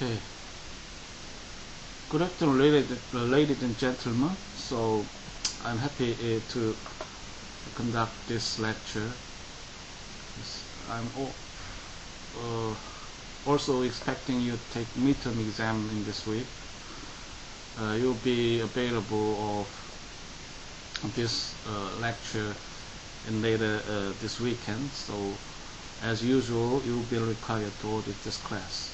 Okay. Good afternoon, ladies and gentlemen. So, I'm happy to conduct this lecture. I'm also expecting you to take midterm exam in this week. You'll be available of this lecture and later this weekend. So, as usual, you'll be required to audit this class.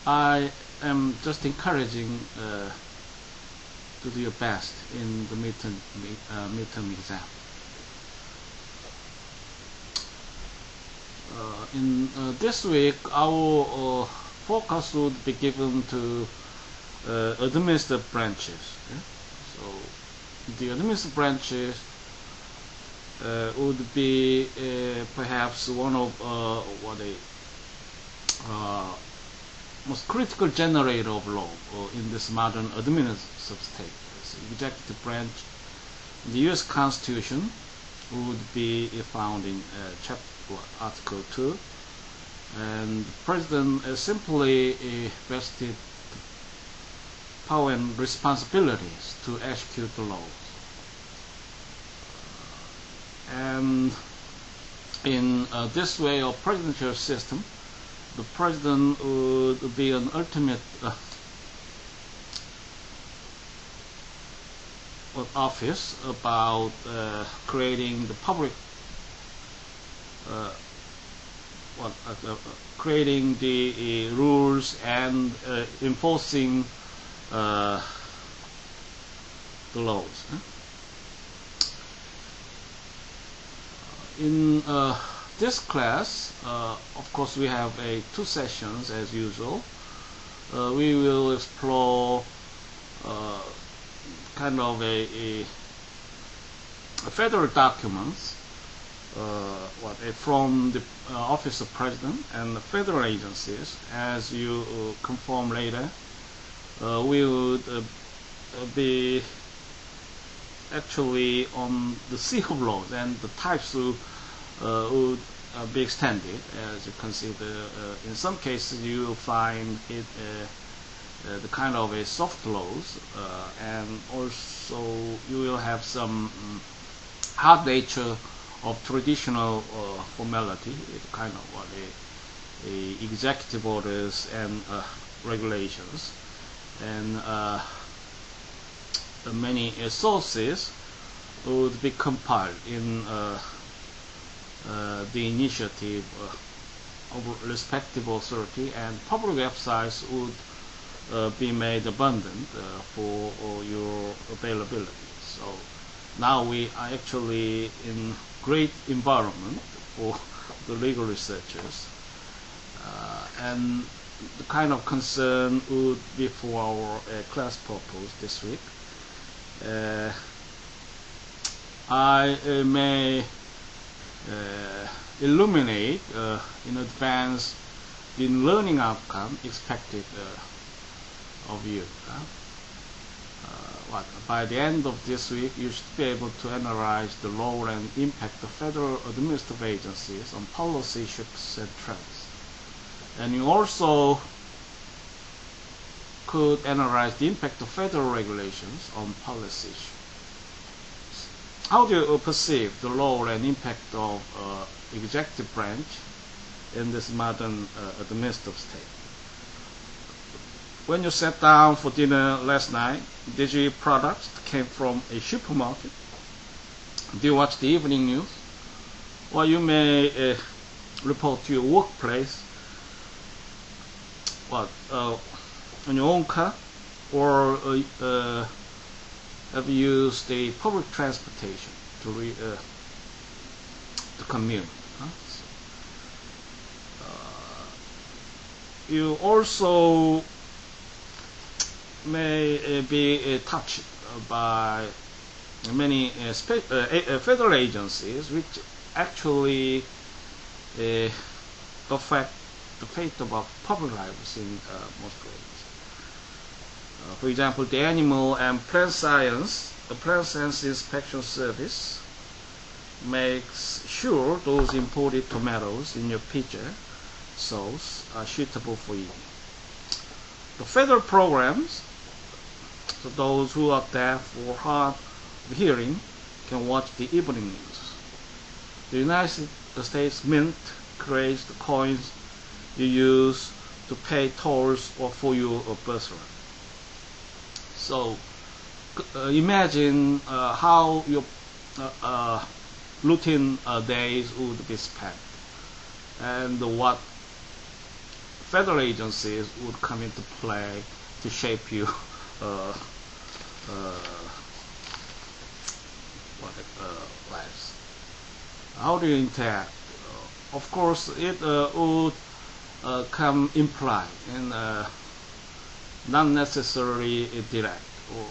I am just encouraging to do your best in the midterm exam. In this week, our focus would be given to administrative branches. Okay? So the administrative branches would be perhaps one of most critical generator of law in this modern administrative state. So executive branch, the U.S. Constitution would be found in Article 2, and the President simply vested power and responsibilities to execute the laws. And in this way of presidential system, the President would be an ultimate office about creating the public, creating the rules and enforcing the laws. In this class, of course, we have two sessions as usual. We will explore kind of a federal documents from the Office of President and the federal agencies. As you confirm later, we would be actually on the sea of laws, and the types would be extended. As you can see, in some cases you will find it the kind of a soft laws, and also you will have some hard nature of traditional formality, kind of a executive orders and regulations, and many sources would be compiled in the initiative of respective authority, and public websites would be made abundant for your availability. So now we are actually in great environment for the legal researchers, and the kind of concern would be for our class purpose this week. I may illuminate in advance the learning outcome expected of you. By the end of this week, you should be able to analyze the role and impact of federal administrative agencies on policy shifts and trends. And you also could analyze the impact of federal regulations on policy issues. How do you perceive the role and impact of executive branch in this modern administrative state? When you sat down for dinner last night, did you eat products that came from a supermarket? Do you watch the evening news? Or you may report to your workplace on your own car, or have used the public transportation to commute. You also may be touched by many federal agencies which actually affect the fate of our public lives in most ways. For example, the Animal and Plant Science Inspection Service makes sure those imported tomatoes in your pitcher shows are suitable for you. The federal programs, so those who are deaf or hard of hearing can watch the evening news. The United States Mint creates the coins you use to pay tolls or for your birthright. So imagine how your routine days would be spent, and what federal agencies would come into play to shape you lives. How do you interact? Of course, it would come implied and not necessarily direct, or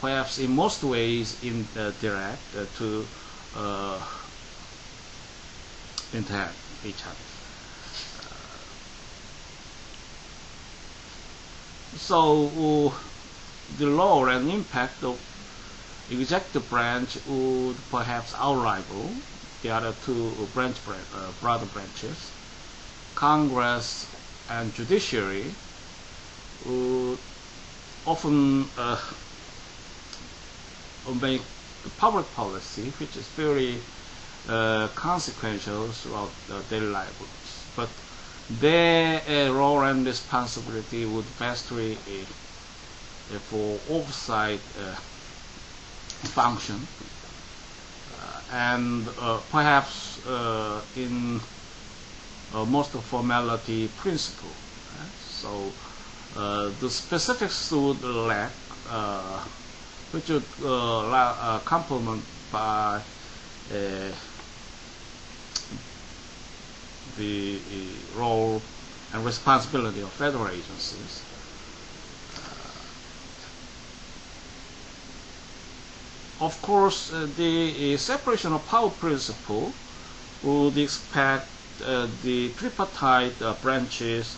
perhaps in most ways indirect to interact with each other. So the role and impact of executive branch would perhaps outrival the other two brother branches. Congress and judiciary would often make the public policy, which is very consequential throughout daily lives. But their role and responsibility would vastly for oversight function, and perhaps in most formality principle. So the specifics would lack, which would complement by the role and responsibility of federal agencies. Of course, the separation of power principle would expect the tripartite branches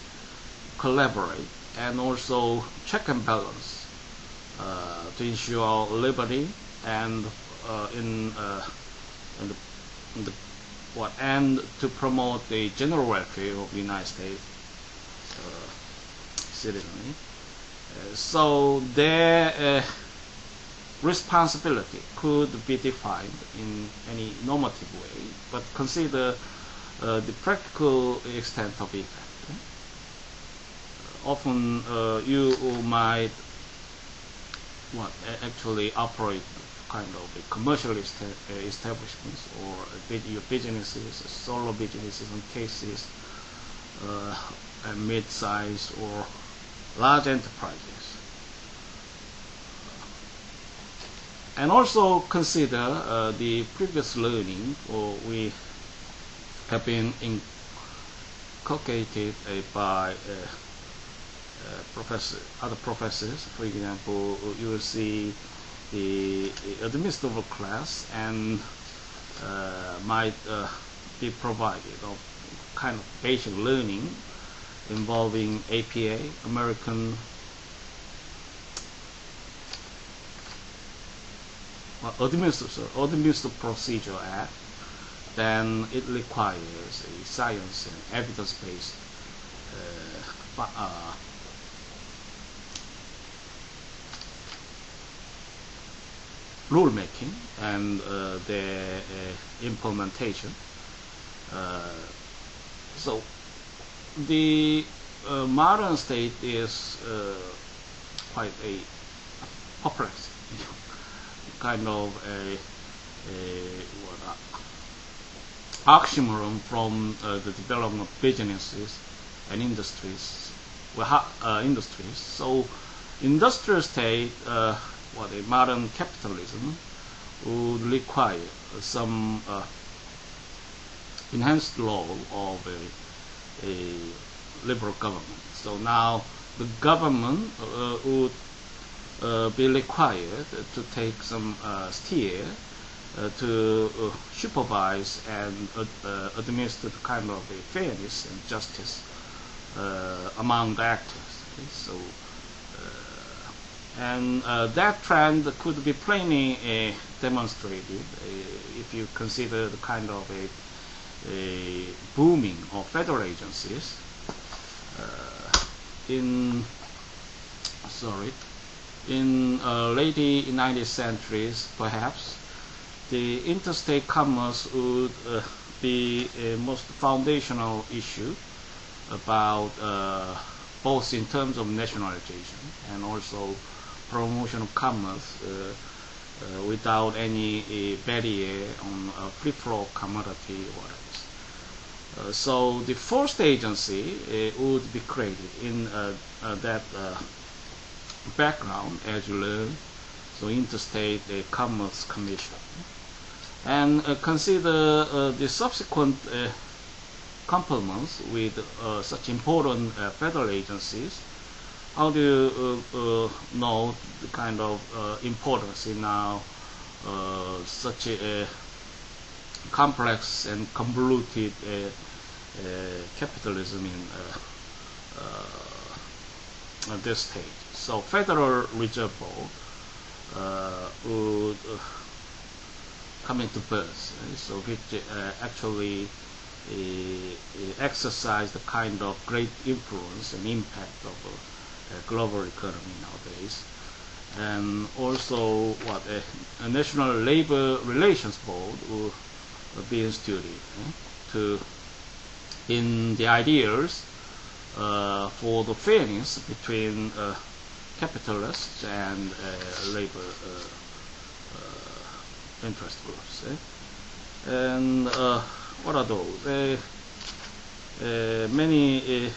collaborate and also check and balance to ensure liberty and and to promote the general welfare of the United States citizenry. So their responsibility could be defined in any normative way, but consider the practical extent of effect. Often you might actually operate kind of a commercial establishments, or your businesses, solo businesses in cases, and mid-size or large enterprises. And also consider the previous learning, or we have been inculcated by other professors. For example, you will see the administrative class and might be provided of kind of basic learning involving APA, American Administrative Procedure Act. Then it requires a science and evidence-based rulemaking and their implementation. So the modern state is quite a perplexing, kind of a oxymoron from the development of businesses and industries. So industrial state, a modern capitalism would require some enhanced role of a liberal government. So now the government would be required to take some steer to supervise and administer the kind of a fairness and justice among the actors. Okay? So, and that trend could be plainly demonstrated if you consider the kind of a booming of federal agencies in late 19th centuries, perhaps, the interstate commerce would be a most foundational issue about both in terms of nationalization and also promotion of commerce without any barrier on free flow commodity orders. So the first agency would be created in that background, as you learn, so Interstate Commerce Commission. And consider the subsequent complements with such important federal agencies. How do you know the kind of importance in now such a complex and convoluted capitalism in this stage? So Federal Reserve Board would come into birth, so which actually exercise the kind of great influence and impact of global economy nowadays. And also what a National Labor Relations Board will be instituted in the ideas for the fairness between capitalists and labor interest groups. And what are those? Many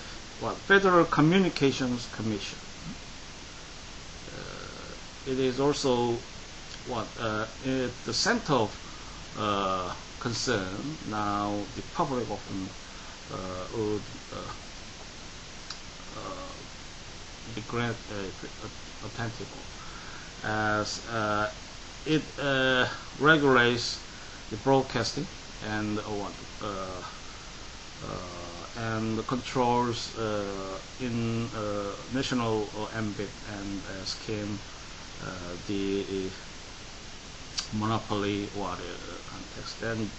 Federal Communications Commission. It is also at the center of concern. Now the public often would be granted attentive as it regulates the broadcasting and and controls in national ambit and scheme the monopoly context. And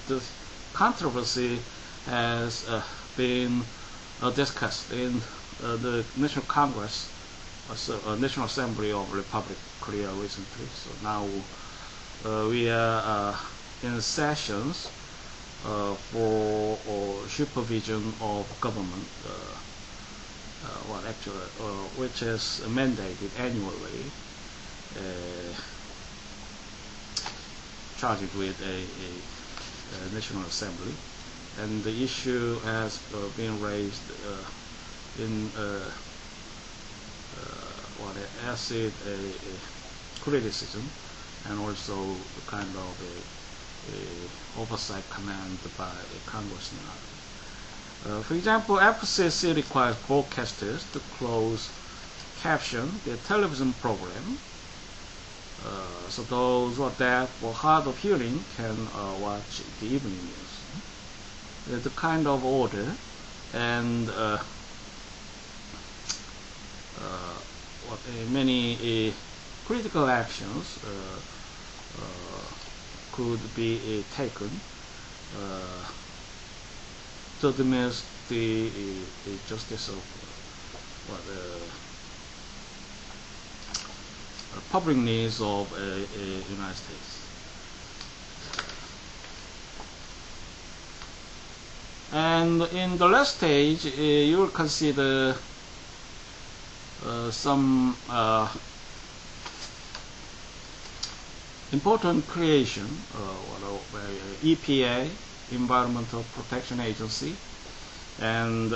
this controversy has been discussed in the National Congress, National Assembly of Republic of Korea recently. So now we are in sessions for supervision of government, which is mandated annually, charged with a National Assembly, and the issue has been raised in acid criticism, and also the kind of a oversight command by a congressman. For example, FCC requires broadcasters to close caption their television program, so those who are deaf or hard of hearing can watch the evening news. The kind of order and many critical actions could be taken to diminish the justice of public needs of United States. And in the last stage, you will consider some important creation, EPA, Environmental Protection Agency, and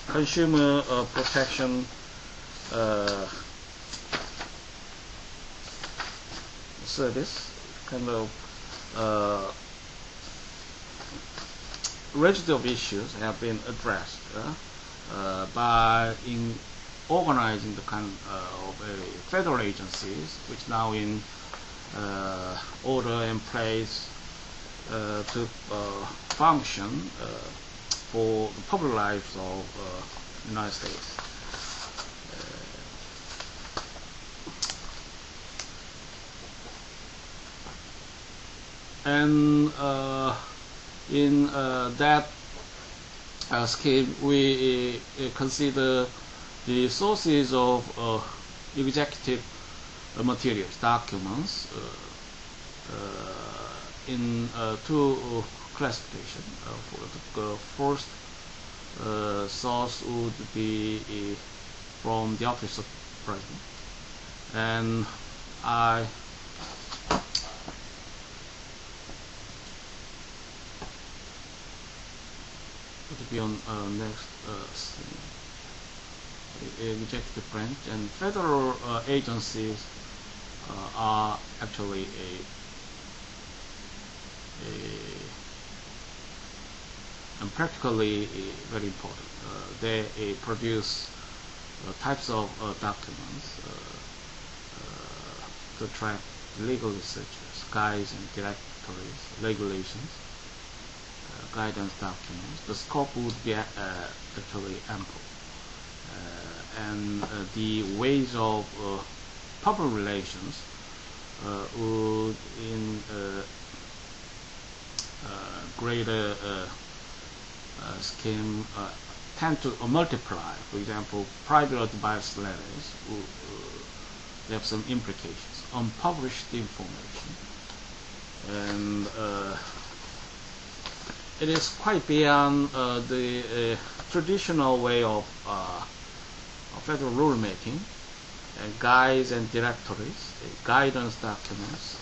Consumer Protection Service, kind of range of issues have been addressed by organizing the kind of federal agencies, which now in order and place to function for the public lives of United States. And in that scheme, we consider the sources of executive materials, documents, in two classifications. For the first source would be from the Office of President, and I would be on next screen. Executive branch and federal agencies are actually and practically very important. They produce types of documents to track legal researchers, guides and directories, regulations, guidance documents. The scope would be actually ample. And the ways of public relations would in greater scheme tend to multiply. For example, private advice letters they have some implications. Unpublished information, and it is quite beyond the traditional way of federal rulemaking, and guides and directories, guidance documents.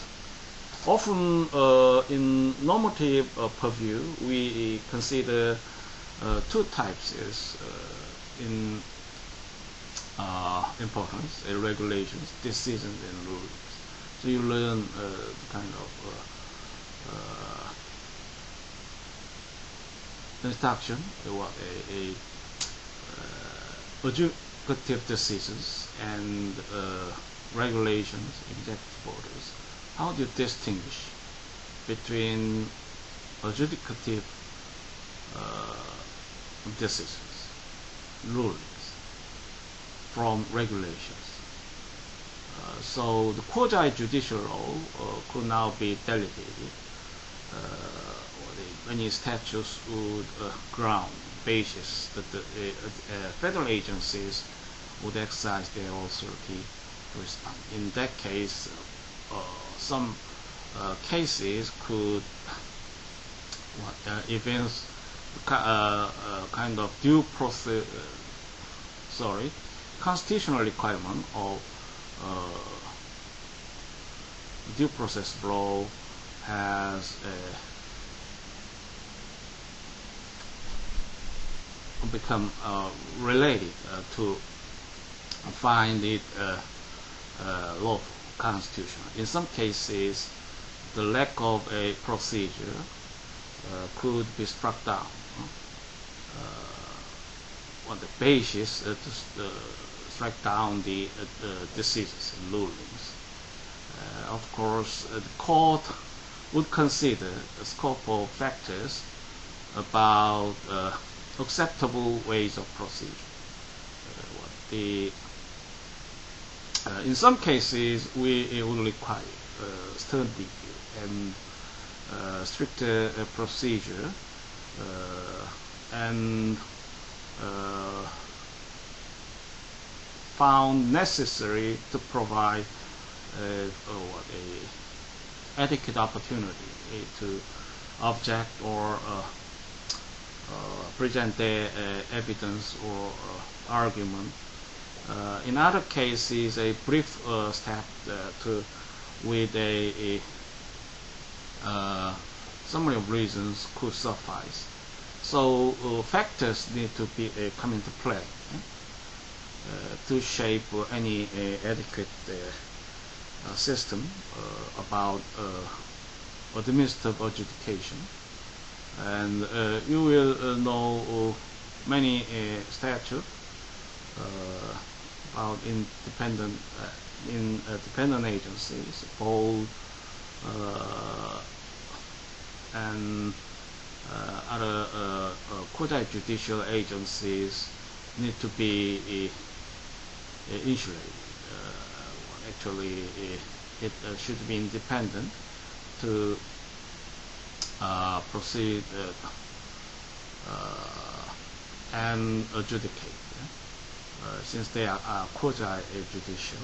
Often in normative purview, we consider two types in importance: regulations, decisions, and rulings. So you learn the kind of instruction, adjudicative decisions and regulations, executive orders. How do you distinguish between adjudicative decisions, rulings, from regulations? So the quasi-judicial role could now be delegated. Many statutes would ground basis that the federal agencies would exercise their authority to respond. In that case, some cases could evince kind of due process, constitutional requirement of due process law has become related to find it lawful, constitutional. In some cases, the lack of a procedure could be struck down on the basis to strike down the decisions and rulings. Of course, the court would consider the scope of factors about acceptable ways of procedure. In some cases, we will require stern review and stricter procedure, and found necessary to provide a adequate opportunity to object or present their evidence or argument. In other cases, a brief step with a summary of reasons could suffice. So factors need to be come into play to shape any adequate system about administrative adjudication. And you will know many statutes about independent agencies, both and other quasi-judicial agencies need to be insulated. Actually, it should be independent to proceed and adjudicate, since they are quasi-judicial.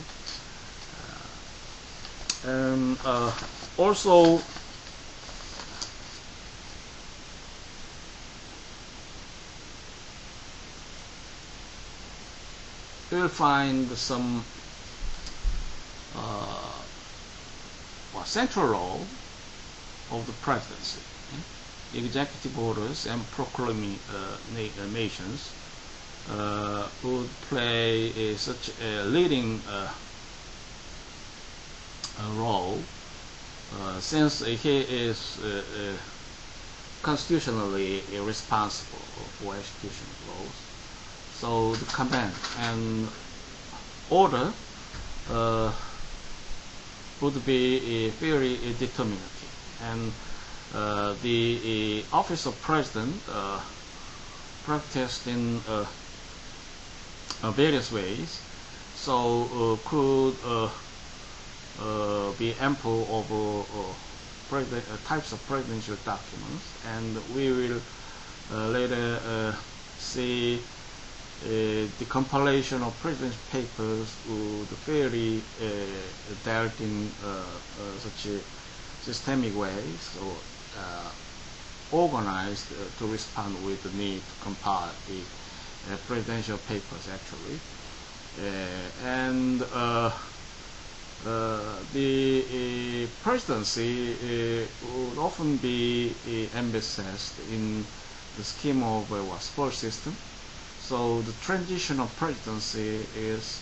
And also, you will find some central role of the presidency. Executive orders and proclamations would play such a leading role, since he is constitutionally responsible for execution of laws. So the command and order would be very determinative, and the office of president practiced in various ways, so could be ample of types of presidential documents, and we will later see the compilation of president's papers would fairly dealt in such a systemic way, so organized to respond with the need to compile the presidential papers actually. And the presidency would often be emphasized in the scheme of support system. So the transition of presidency is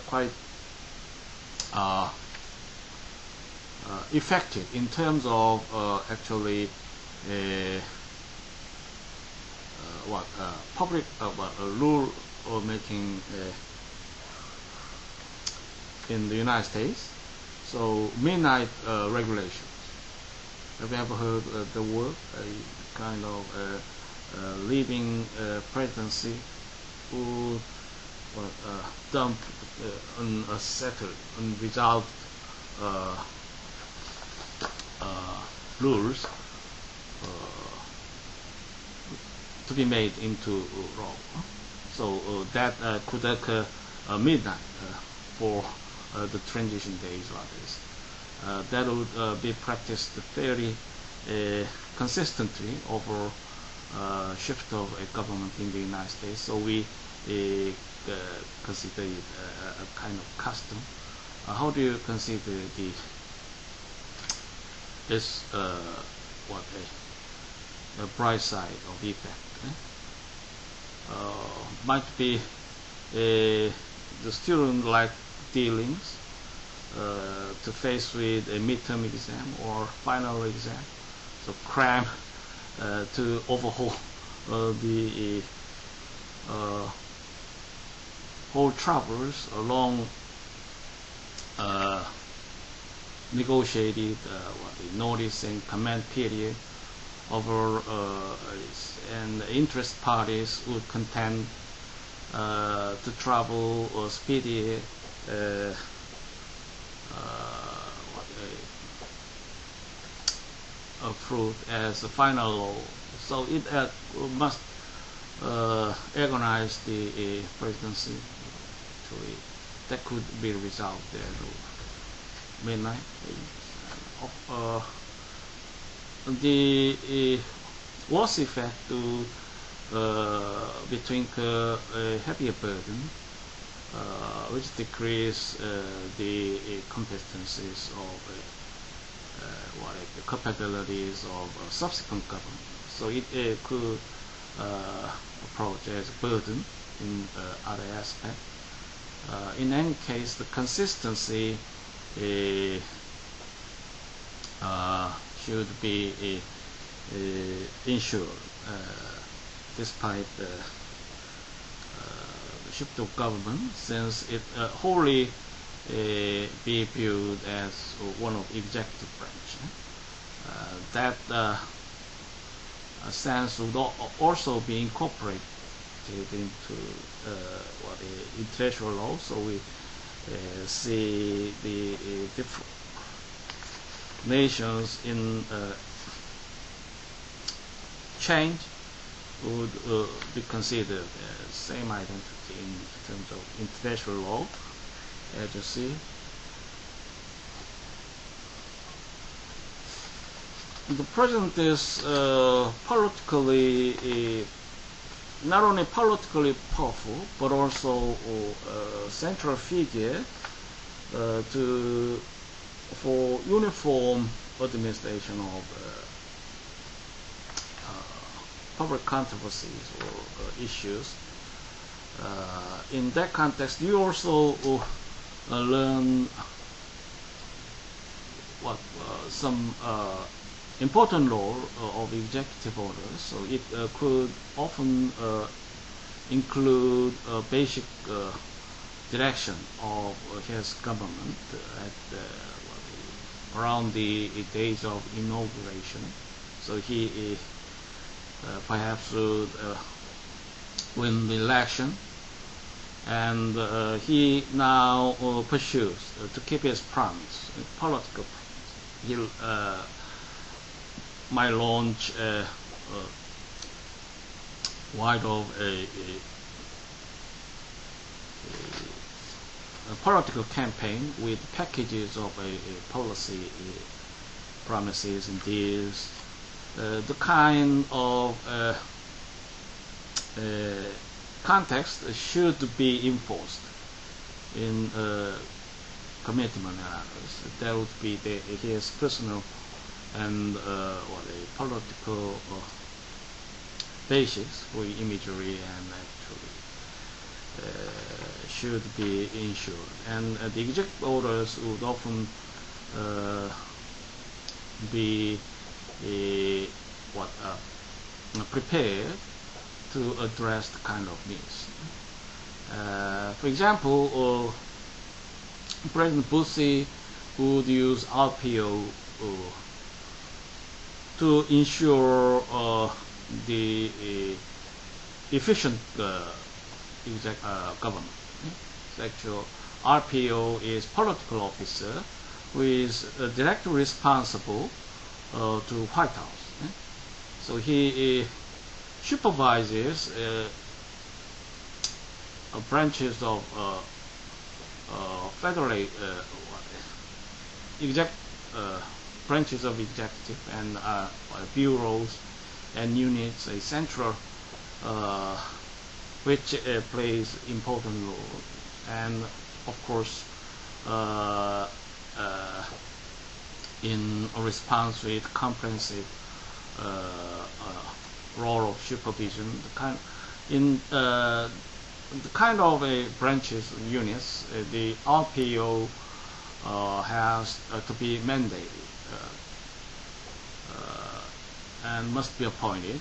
quite effective in terms of actually public rule making in the United States. So midnight regulations. Have you ever heard the word? A kind of leaving presidency who dump unsettled, unresolved rules to be made into law. So that could occur midnight for the transition days like this. That would be practiced fairly consistently over shift of a government in the United States. So we consider it a kind of custom. How do you consider this a bright side of the effect? Might be the student-like dealings to face with a midterm exam or final exam, so cram to overhaul the whole travels along negotiated the notice and comment period over and interest parties would contend to travel speedy approved as a final law. So it must agonize the presidency. Actually, that could be resolved at midnight. The worst effect to between a heavier burden, which decrease the competencies of the capabilities of subsequent government. So it could approach as a burden in other aspects. In any case, the consistency should be ensured despite the shift of government, since it wholly be viewed as one of executive branch. That sense would also be incorporated into international law. So we see the different nations in change would be considered as same identity in terms of international law, as you see. The president is politically, not only politically powerful, but also a central figure for uniform administration of public controversies or issues. In that context, you also learn some important law of executive orders. So it could often include a basic direction of his government around the days of inauguration. So he perhaps would win the election, and he now pursues to keep his promise, political promise. He might launch wide of a political campaign with packages of a policy promises and deals. The kind of context should be enforced in commitment matters. There would be his personal and a political basis for imagery and actually should be ensured. And the executive orders would often be prepared to address the kind of needs. For example, President Boothi would use RPO to ensure the efficient government. Actually, RPO is political officer who is directly responsible to White House. So he supervises branches of federal branches of executive and bureaus and units, a central which plays important role, and of course in response with comprehensive role of supervision, the kind of branches units, the RPO has to be mandated and must be appointed,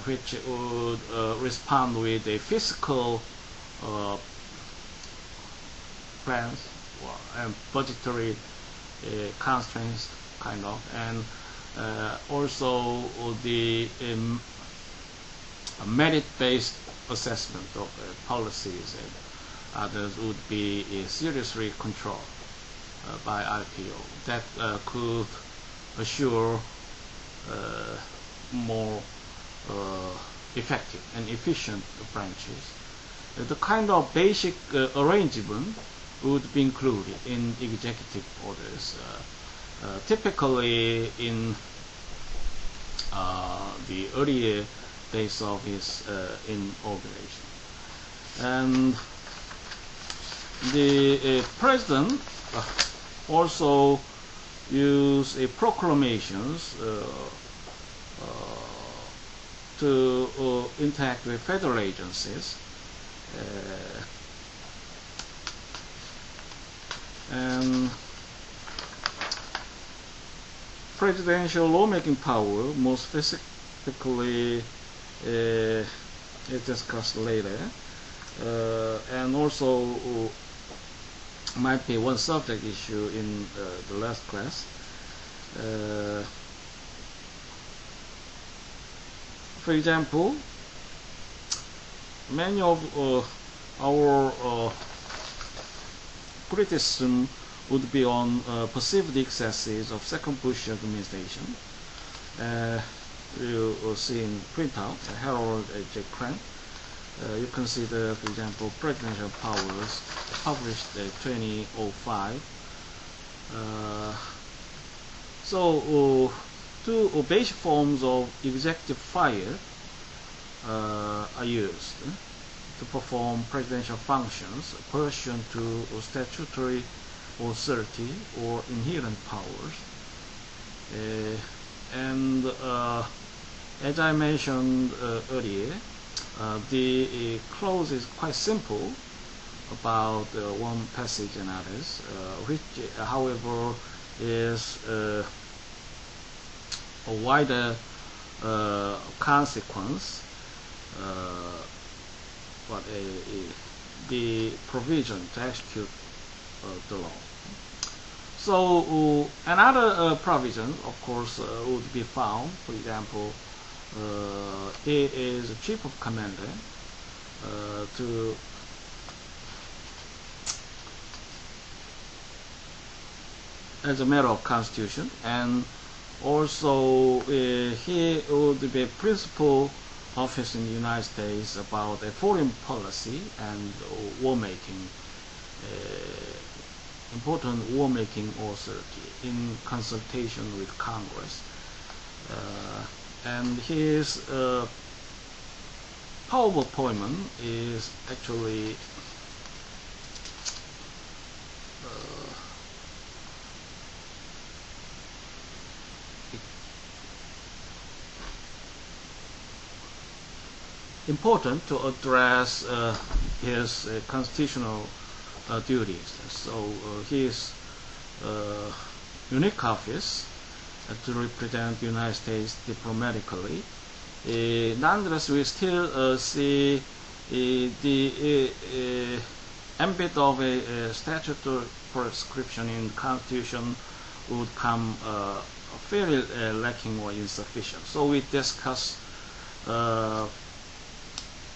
which would respond with a fiscal plans and budgetary constraints, kind of, and also the merit-based assessment of policies and others would be seriously controlled by RPO. That could assure more effective and efficient branches. The kind of basic arrangement would be included in executive orders, typically in the earlier days of its inauguration. And the president also use proclamations to interact with federal agencies, and presidential lawmaking power, more specifically, is discussed later, and also might be one subject issue in the last class. For example, many of our criticism would be on perceived excesses of second Bush administration. you will see in printout, Harold J. Crank. You consider, for example, presidential powers published 2005. So two basic forms of executive fire are used to perform presidential functions pursuant to statutory authority or inherent powers. And as I mentioned earlier, the clause is quite simple about one passage and others, which, however, is a wider consequence, but the provision to execute the law. So another provision, of course, would be found. For example, it is the chief of commander to as a matter of constitution, and also he would be principal office in the United States about a foreign policy and war making, important war making authority in consultation with Congress. And his power of appointment is actually important to address his constitutional duties. So his unique office to represent the United States diplomatically. Nonetheless, we still see the ambit of a statutory prescription in the Constitution would come fairly lacking or insufficient. So we discuss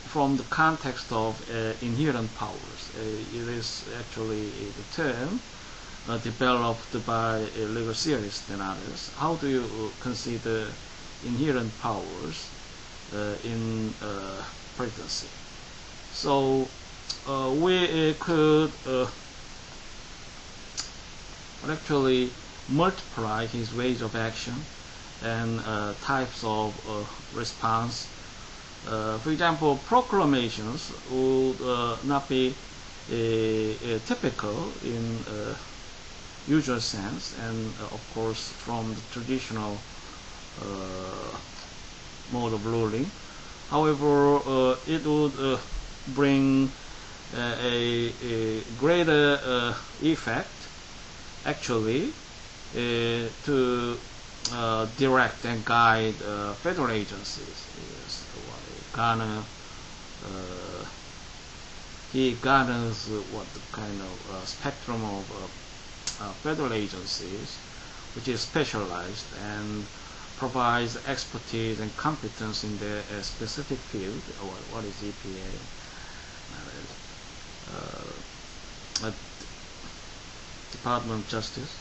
from the context of inherent powers. It is actually the term developed by legal theorists and others. How do you consider inherent powers in presidency? So we could actually multiply his ways of action and types of response. For example, proclamations would not be typical in usual sense, and of course from the traditional mode of ruling. However, it would bring a greater effect actually to direct and guide federal agencies. He garners what kind of spectrum of federal agencies, which is specialized and provides expertise and competence in their specific field. What is EPA? Department of Justice.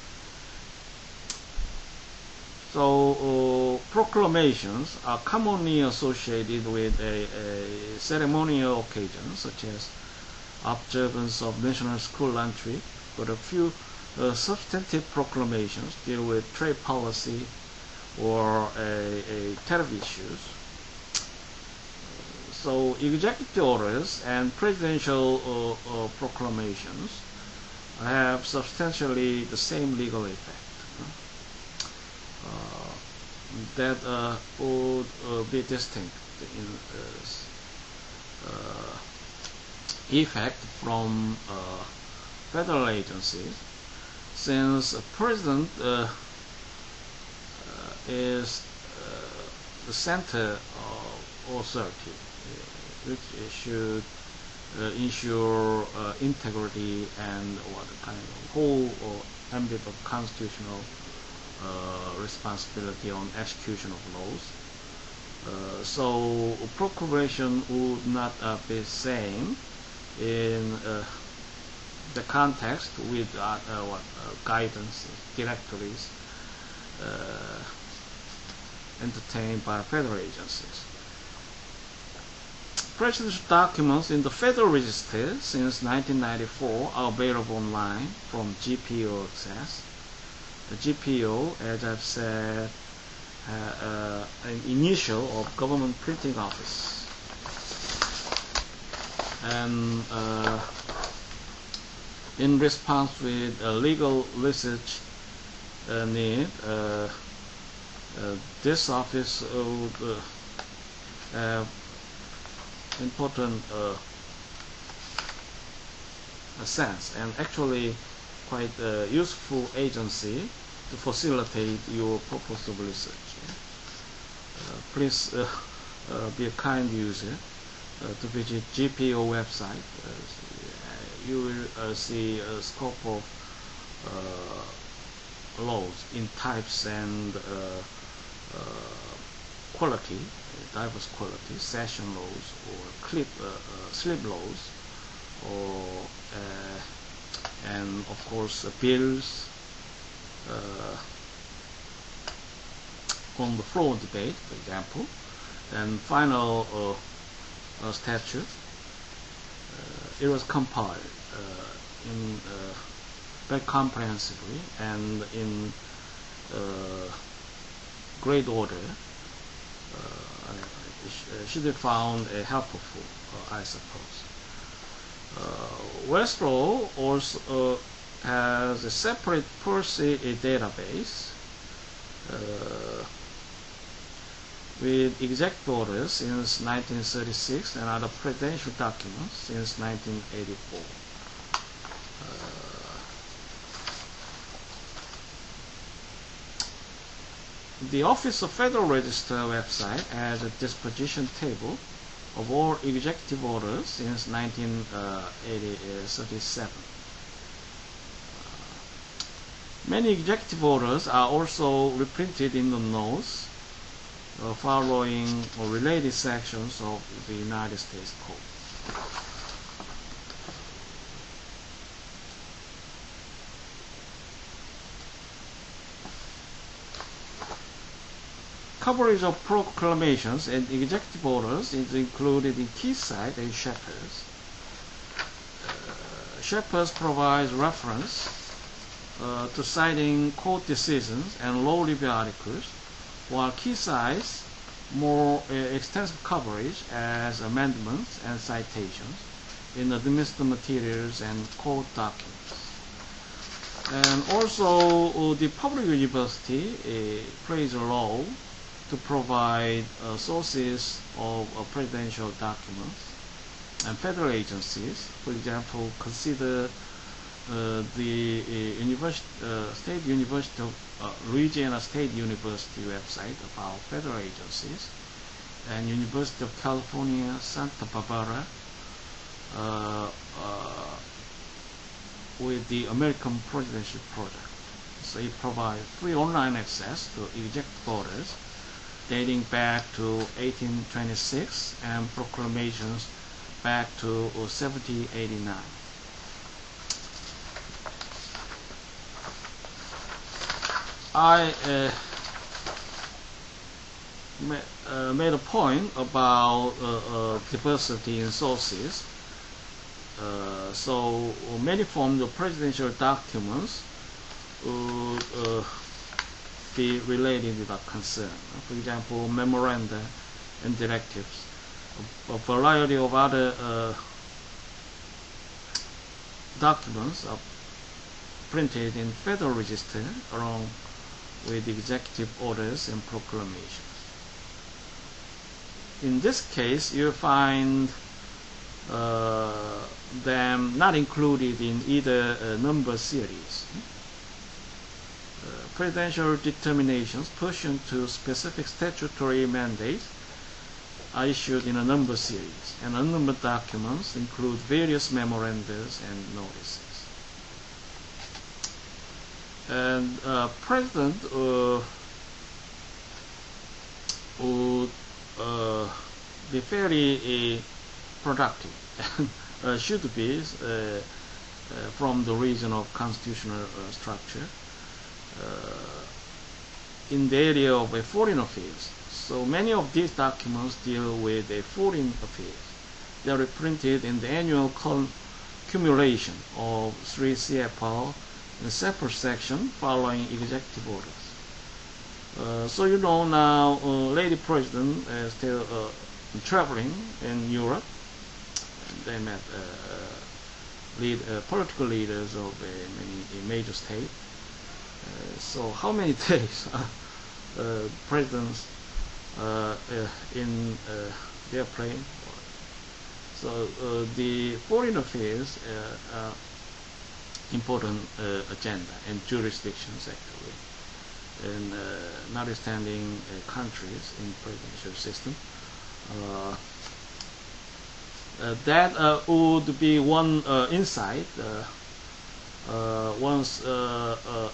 So proclamations are commonly associated with a ceremonial occasions, such as observance of National School Lunch Week, but a few substantive proclamations deal with trade policy or tariff issues. So executive orders and presidential proclamations have substantially the same legal effect. That would be distinct in effect from federal agencies, since a president is the center of authority, which should ensure integrity and what kind of whole ambit of constitutional responsibility on execution of laws. So proclamation would not be the same in the context with guidance, directories, entertained by federal agencies. Presidential documents in the Federal Register since 1994 are available online from GPO access. The GPO, as I've said, an initial of Government Printing Office. And in response with legal research need, this office would have important sense and actually quite a useful agency to facilitate your purpose of research. Please be a kind user to visit GPO website. You will see a scope of laws in types and quality, diverse quality, session laws or slip laws, or and of course bills on the floor debate, for example, and final statute. It was compiled very comprehensively and in great order. Should be found helpful, I suppose. Westlaw also has a separate Percy database with executive orders since 1936 and other presidential documents since 1984. The Office of Federal Register website has a disposition table of all executive orders since 1937. Many executive orders are also reprinted in the notes following or related sections of the United States Code. Coverage of proclamations and executive orders is included in Keysight and Shepard's. Shepard's provides reference to citing court decisions and law review articles, while Keysight's more extensive coverage as amendments and citations in administrative materials and court documents. And also the public university plays a role to provide sources of presidential documents and federal agencies. For example, consider the State University of Louisiana State University website about federal agencies, and University of California, Santa Barbara with the American Presidential Project. So it provides free online access to executive orders dating back to 1826 and proclamations back to 1789. I made a point about diversity in sources. So many forms of presidential documents would be related with our concern. For example, memoranda and directives. A variety of other documents are printed in Federal Register along with executive orders and proclamations. In this case, you'll find them not included in either number series. Presidential determinations pursuant to specific statutory mandates are issued in a number series, and unnumbered documents include various memorandas and notices. And President would be fairly productive and should be from the reason of constitutional structure. in the area of foreign affairs. So many of these documents deal with foreign affairs. They are printed in the annual accumulation of 3 CFR in a separate section following executive orders. So you know now, Lady President is still traveling in Europe. They met political leaders of many major states. So how many days presidents in their plane? So the foreign affairs important agenda and jurisdictions actually, and notwithstanding countries in presidential system. That would be one insight once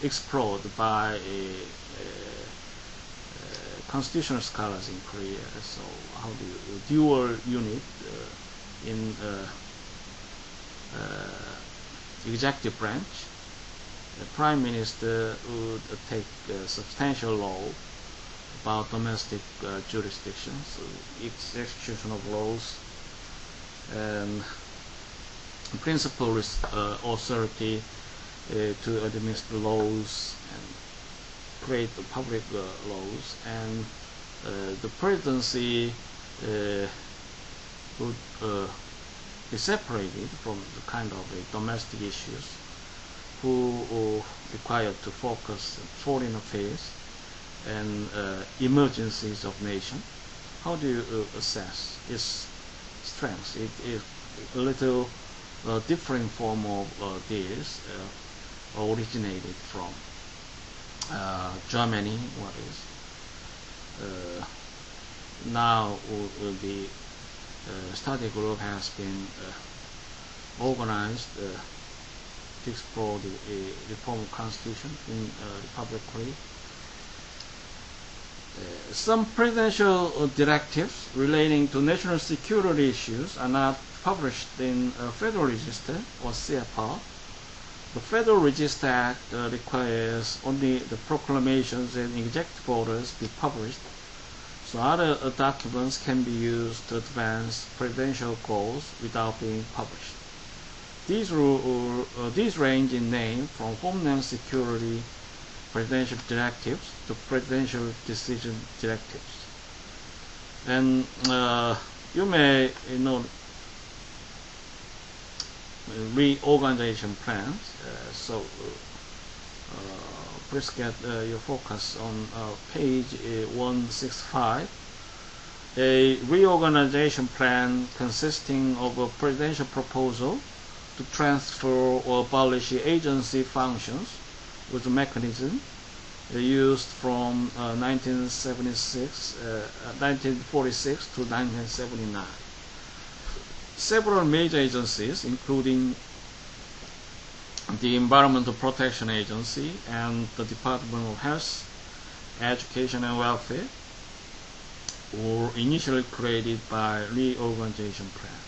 explored by constitutional scholars in Korea. So how do you dual unit in executive branch? The Prime Minister would take substantial law about domestic jurisdictions, execution of laws, and principal authority to administer laws and create the public laws, and the presidency would be separated from the kind of domestic issues, who required to focus on foreign affairs and emergencies of nation. How do you assess its strengths? It is a little different form of this originated from Germany. What is now the study group has been organized to explore the reform of constitution in Republic of Korea. Some presidential directives relating to national security issues are not published in Federal Register or CFR. The Federal Register Act requires only the proclamations and executive orders be published, so other documents can be used to advance presidential goals without being published. These range in name from Homeland Security presidential directives to presidential decision directives. And you may know reorganization plans. So please get your focus on page 165. A reorganization plan consisting of a presidential proposal to transfer or abolish agency functions with a mechanism used from 1946 to 1979. Several major agencies, including the Environmental Protection Agency and the Department of Health, Education and Welfare, were initially created by reorganization plans.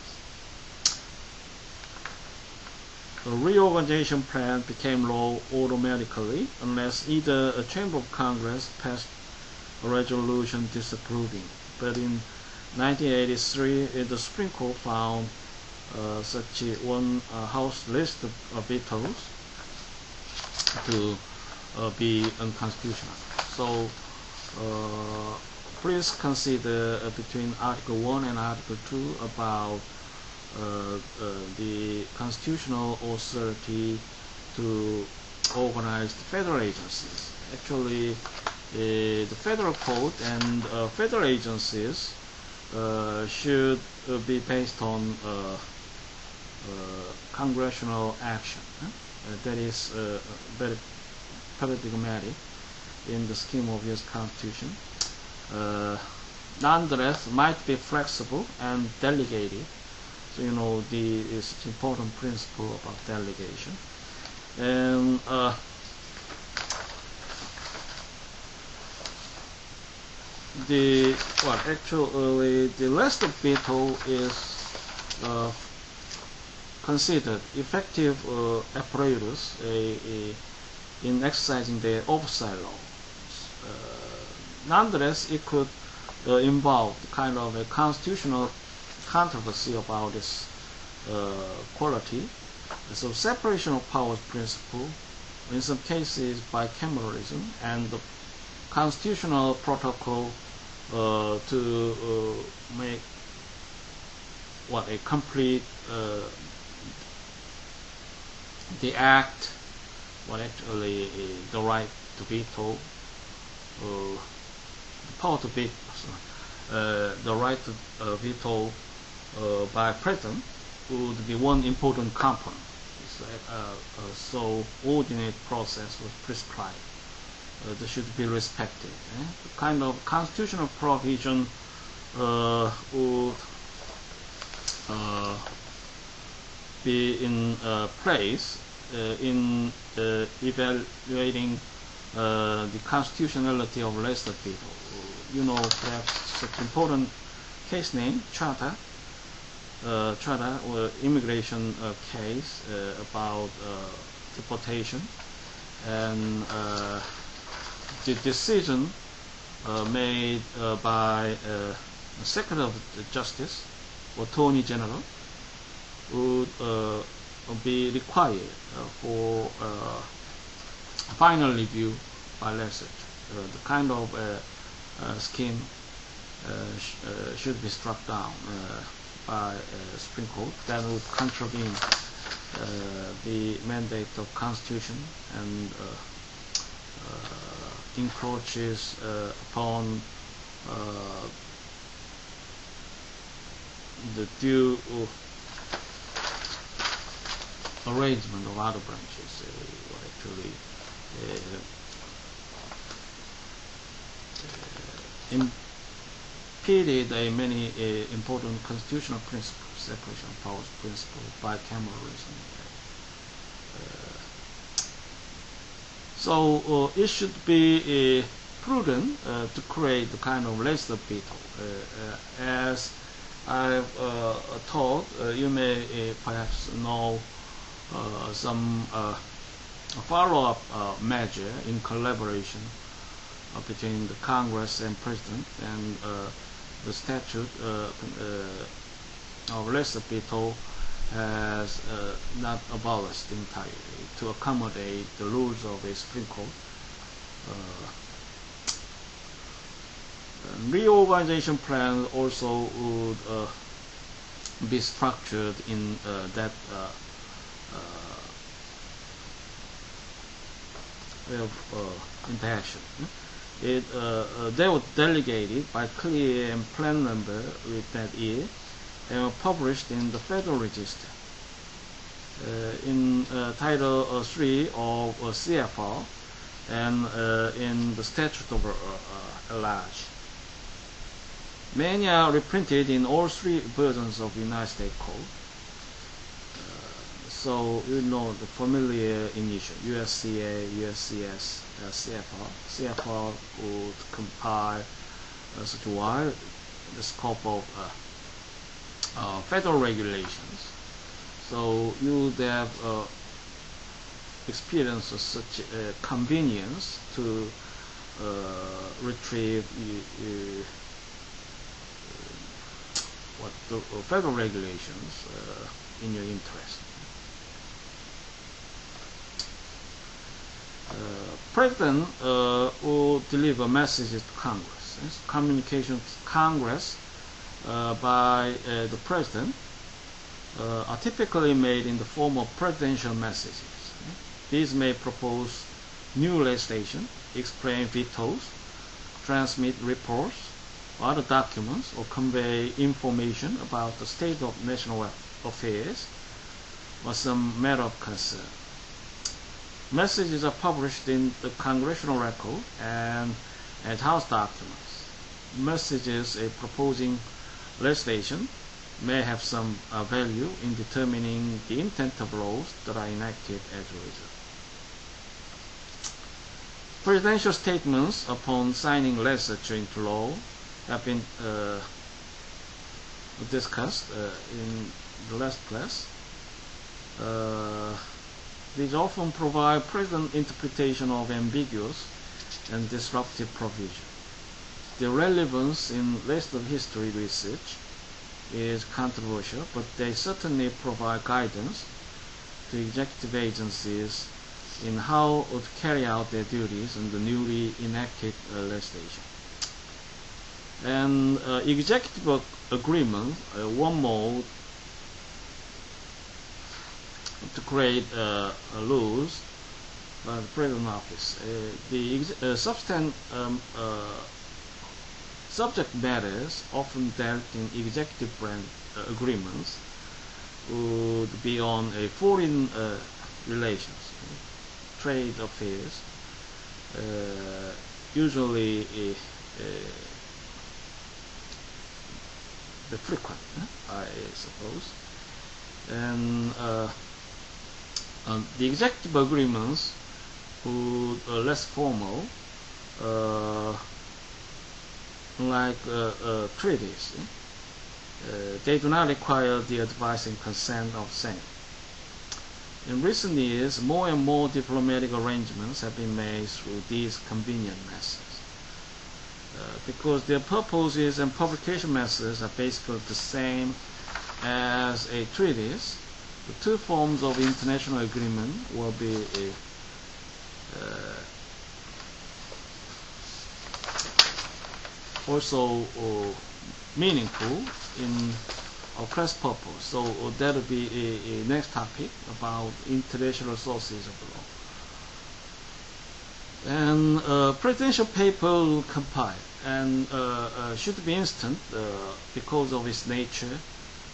The reorganization plan became law automatically unless either a Chamber of Congress passed a resolution disapproving. But in 1983, the Supreme Court found such one House list of vetoes to be unconstitutional. So please consider between Article 1 and Article 2 about the constitutional authority to organize the federal agencies. Actually, the federal code and federal agencies should be based on congressional action. That is very paradigmatic in the scheme of U.S. Constitution. Nonetheless, might be flexible and delegated. So you know it's an important principle about delegation. And actually the rest of veto is considered effective apparatus in exercising their oversight laws. nonetheless, it could involve kind of a constitutional controversy about its quality. So separation of powers principle, in some cases bicameralism, and the constitutional protocol to make what a complete the act, what actually the right to veto, the power to veto, the right to veto by president would be one important component. So ordinate process was prescribed. This should be respected. The kind of constitutional provision would be in place in evaluating the constitutionality of lesser veto. You know, perhaps such important case name, Charter or immigration case about deportation, and the decision made by the Secretary of Justice or Attorney General would be required for final review by legislature. The kind of scheme should be struck down by Supreme Court that would contravene the mandate of Constitution and encroaches upon the due arrangement of other branches, actually impeded many important constitutional principles, separation of powers principle, bicameralism. So it should be prudent to create the kind of lesser veto. As I've taught, you may perhaps know some follow-up measure in collaboration between the Congress and President, and the statute of lesser veto has not abolished entirely to accommodate the rules of a Supreme Court. Reorganization plan also would be structured in that way of interaction. They were delegated by clear and plan number with that year and were published in the Federal Register. In Title 3 of CFR and in the Statute of Large. Many are reprinted in all three versions of United States Code. So you know the familiar initial USCA, USCS, CFR. CFR would compile such wide the scope of federal regulations. So you would have experience of such convenience to retrieve what the federal regulations in your interest. President will deliver messages to Congress. Yes? Communication to Congress by the President are typically made in the form of presidential messages. These may propose new legislation, explain vetoes, transmit reports or other documents, or convey information about the state of national affairs or some matter of concern. Messages are published in the Congressional Record and as House documents. Messages proposing legislation may have some value in determining the intent of laws that are enacted as a result. Presidential statements upon signing legislature into law have been discussed in the last class. These often provide President interpretation of ambiguous and disruptive provision. their relevance in rest of history research is controversial, but they certainly provide guidance to executive agencies in how to carry out their duties in the newly enacted legislation. And executive agreement, one mode to create rules by the President Office. The subject matters often dealt in executive branch agreements would be on foreign relations, trade affairs, usually the frequent, I suppose. And the executive agreements would less formal, like treaties. They do not require the advice and consent of Senate. In recent years, more and more diplomatic arrangements have been made through these convenient methods. Because their purposes and publication methods are basically the same as a treatise, the two forms of international agreement will be also meaningful in our class purpose. So that will be a next topic about international sources of law. And presidential paper will compile and should be instant because of its nature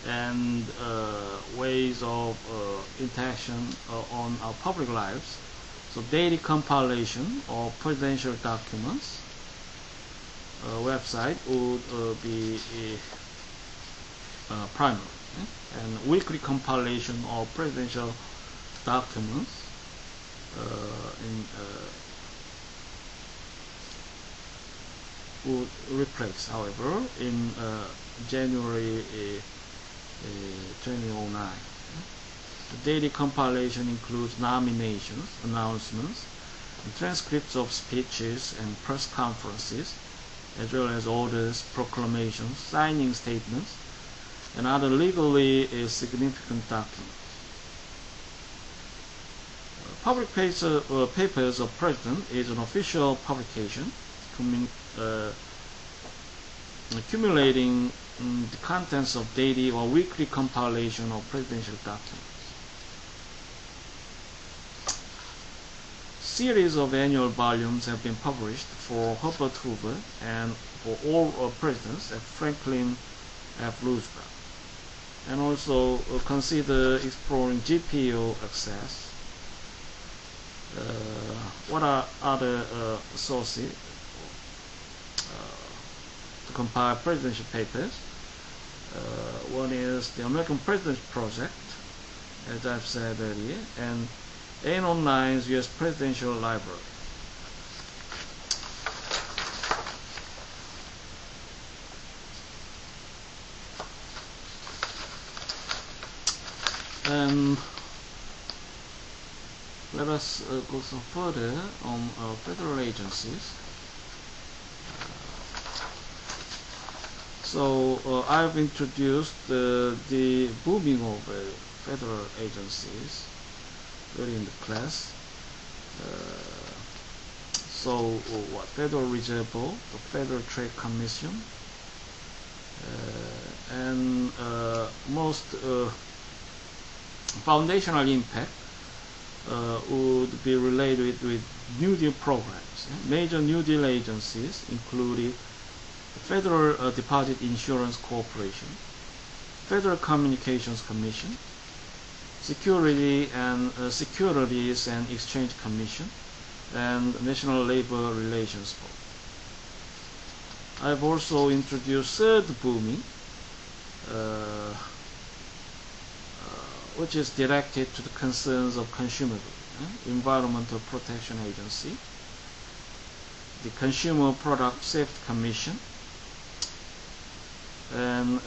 and ways of interaction on our public lives. So daily compilation of presidential documents website would be primary, and weekly compilation of presidential documents would replace, however, in January 2009. The daily compilation includes nominations, announcements, and transcripts of speeches and press conferences, as well as orders, proclamations, signing statements, and other legally significant documents. Public papers of President is an official publication accumulating the contents of daily or weekly compilation of presidential documents. Series of annual volumes have been published for Herbert Hoover and for all presidents at Franklin F. Roosevelt. And also consider exploring GPO access. What are other sources to compile presidential papers? One is the American President's Project, as I've said earlier, and Aon Online's U.S. Presidential Library. And let us go some further on federal agencies. So I've introduced the booming of federal agencies early in the class. So Federal Reserve Board, the Federal Trade Commission, and most foundational impact would be related with New Deal programs. Major New Deal agencies included the Federal Deposit Insurance Corporation, Federal Communications Commission, Securities and Exchange Commission, and National Labor Relations Board. I've also introduced third booming, which is directed to the concerns of consumer goods, Environmental Protection Agency, the Consumer Product Safety Commission, and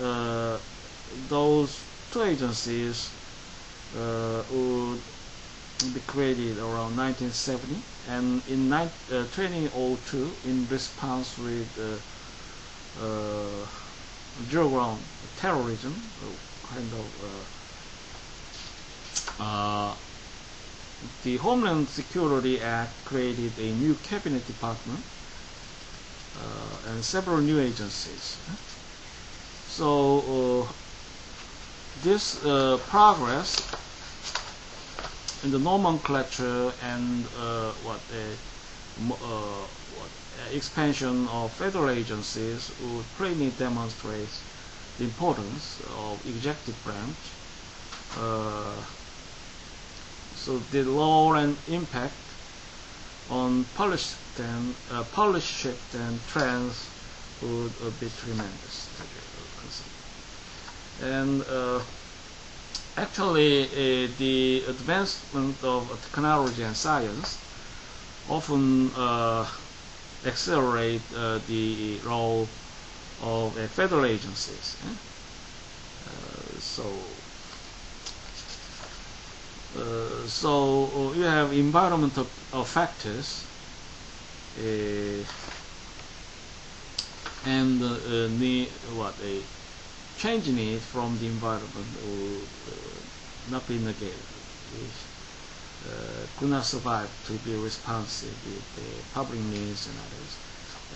those two agencies would be created around 1970, and in 2002, in response with zero ground terrorism, kind of. The Homeland Security Act created a new cabinet department and several new agencies. So this progress in the nomenclature and expansion of federal agencies would plainly demonstrate the importance of executive branch. So the role and impact on policy shift and trends would be tremendous. And actually, the advancement of technology and science often accelerate the role of federal agencies. So you have environmental factors and a change need from the environment will not be negated. Could not survive to be responsive with the public needs and others.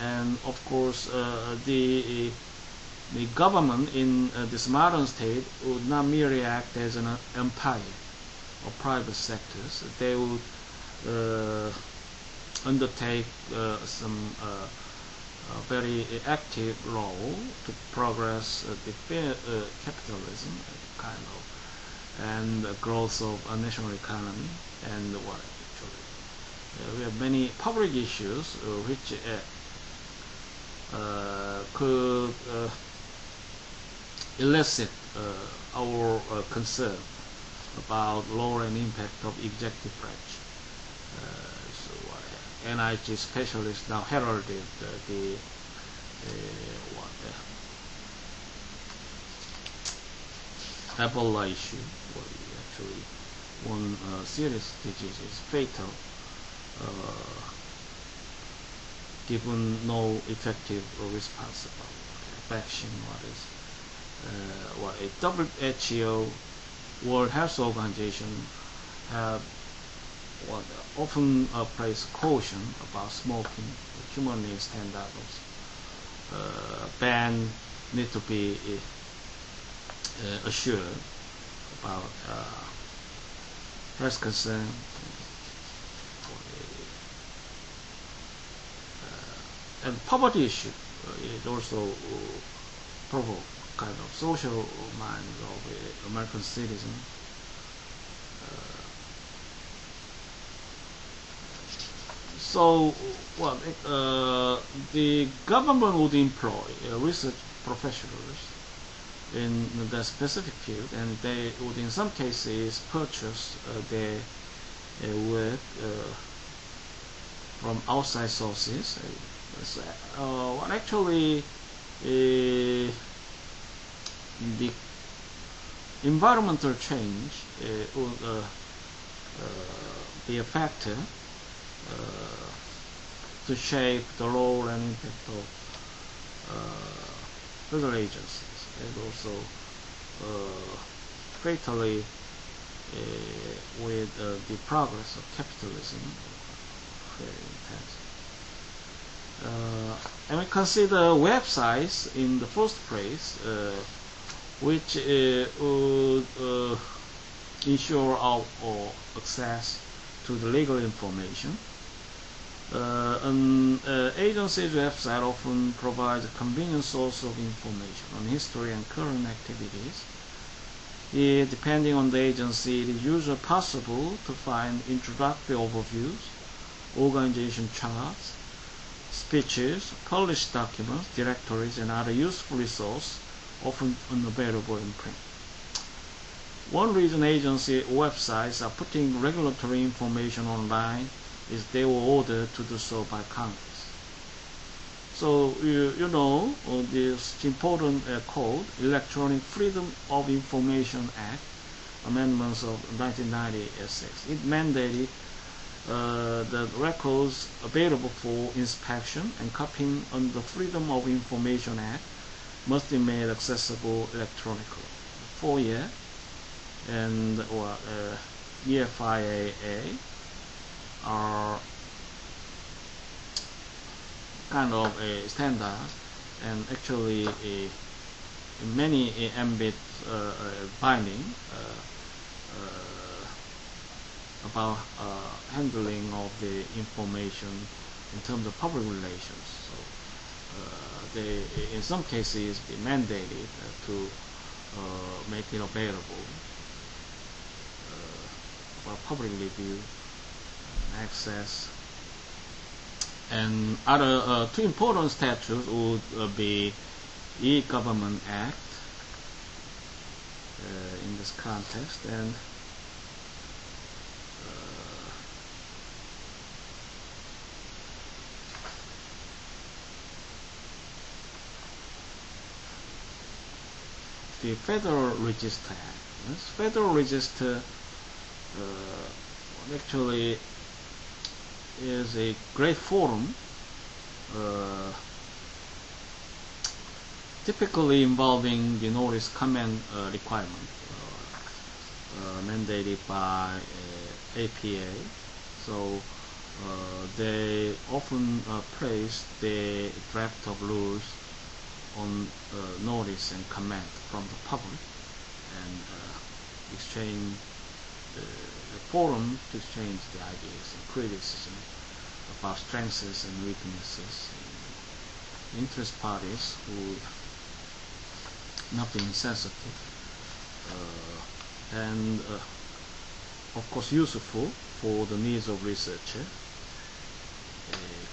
And of course, the government in this modern state would not merely act as an empire or private sectors. They would undertake some very active role to progress the capitalism, kind of, and the growth of a national economy. And what actually we have many public issues which could elicit our concern about role and impact of executive branch. So NIH specialists now heralded the Ebola issue, actually one serious disease is fatal, given no effective response about vaccine. A WHO, World Health Organization, have often placed caution about smoking. Humanly standards ban need to be assured about health concern. And poverty issue is also provoke kind of social minds of American citizen. So, the government would employ research professionals in the specific field, and they would, in some cases, purchase their work from outside sources. Actually, the environmental change would be a factor to shape the role and impact of federal agencies, and also fatally with the progress of capitalism, very intense. And we consider websites in the first place, which would ensure our access to the legal information. An agency's website often provides a convenient source of information on history and current activities. Depending on the agency, it is usually possible to find introductory overviews, organization charts, speeches, published documents, directories, and other useful resources often unavailable in print. One reason agency websites are putting regulatory information online is they were ordered to do so by Congress. So you know this important code, Electronic Freedom of Information Act, amendments of 1996. It mandated the records available for inspection and copying under the Freedom of Information Act must be made accessible electronically. FOIA and EFIAA are kind of a standard, and actually in many ambit binding about handling of the information in terms of public relations. So they, in some cases, be mandated to make it available for public review and access. And other two important statutes would be E-Government Act in this context, and the Federal Register Act. This Federal Register actually is a great forum, typically involving the notice comment requirement mandated by APA. So they often place the draft of rules on notice and comment from the public, and exchange the forum to exchange the ideas and criticism about strengths and weaknesses. Interest parties who not being sensitive, and of course useful for the needs of researcher.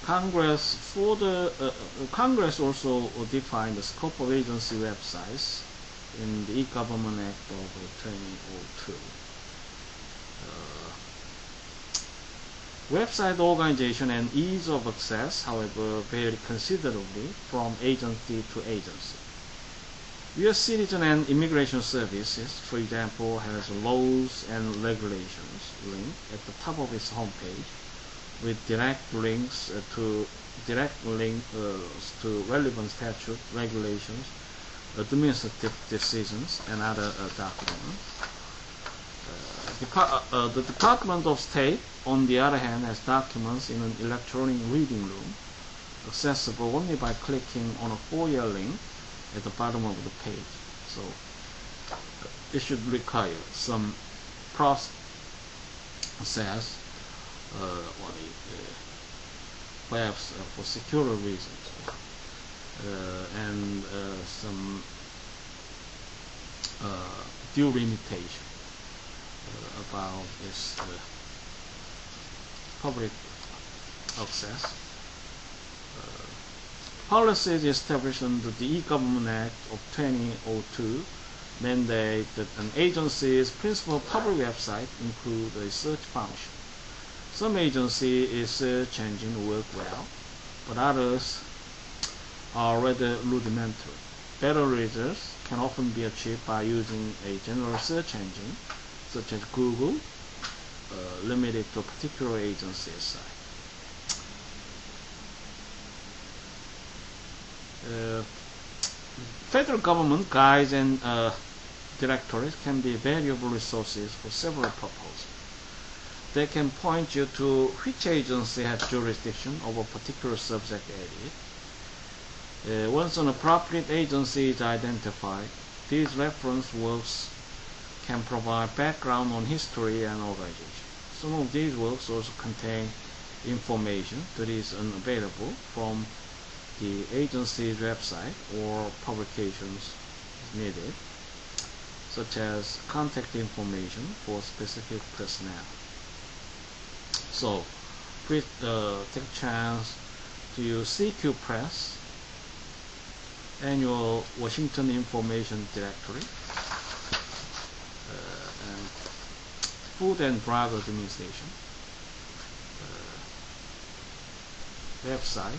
Congress also defined the scope of agency websites in the E-Government Act of 2002. Website organization and ease of access, however, vary considerably from agency to agency. U.S. Citizen and Immigration Services, for example, has laws and regulations link at the top of its homepage, with direct links to relevant statute, regulations, administrative decisions, and other documents. The Department of State, on the other hand, has documents in an electronic reading room, accessible only by clicking on a FOIA link at the bottom of the page. So it should require some process, perhaps for security reasons, and some due limitation about this public access. Policies established under the E-Government Act of 2002 mandate that an agency's principal public website include a search function. Some agencies' search engine work well, but others are rather rudimentary. Better results can often be achieved by using a general search engine, such as Google, limited to a particular agency's site. Federal government guides and directories can be valuable resources for several purposes. They can point you to which agency has jurisdiction over a particular subject area. Once an appropriate agency is identified, these reference works can provide background on history and organization. Some of these works also contain information that is unavailable from the agency's website or publications needed, such as contact information for specific personnel. So please take a chance to use CQ Press Annual Washington Information Directory and Food and Drug Administration website.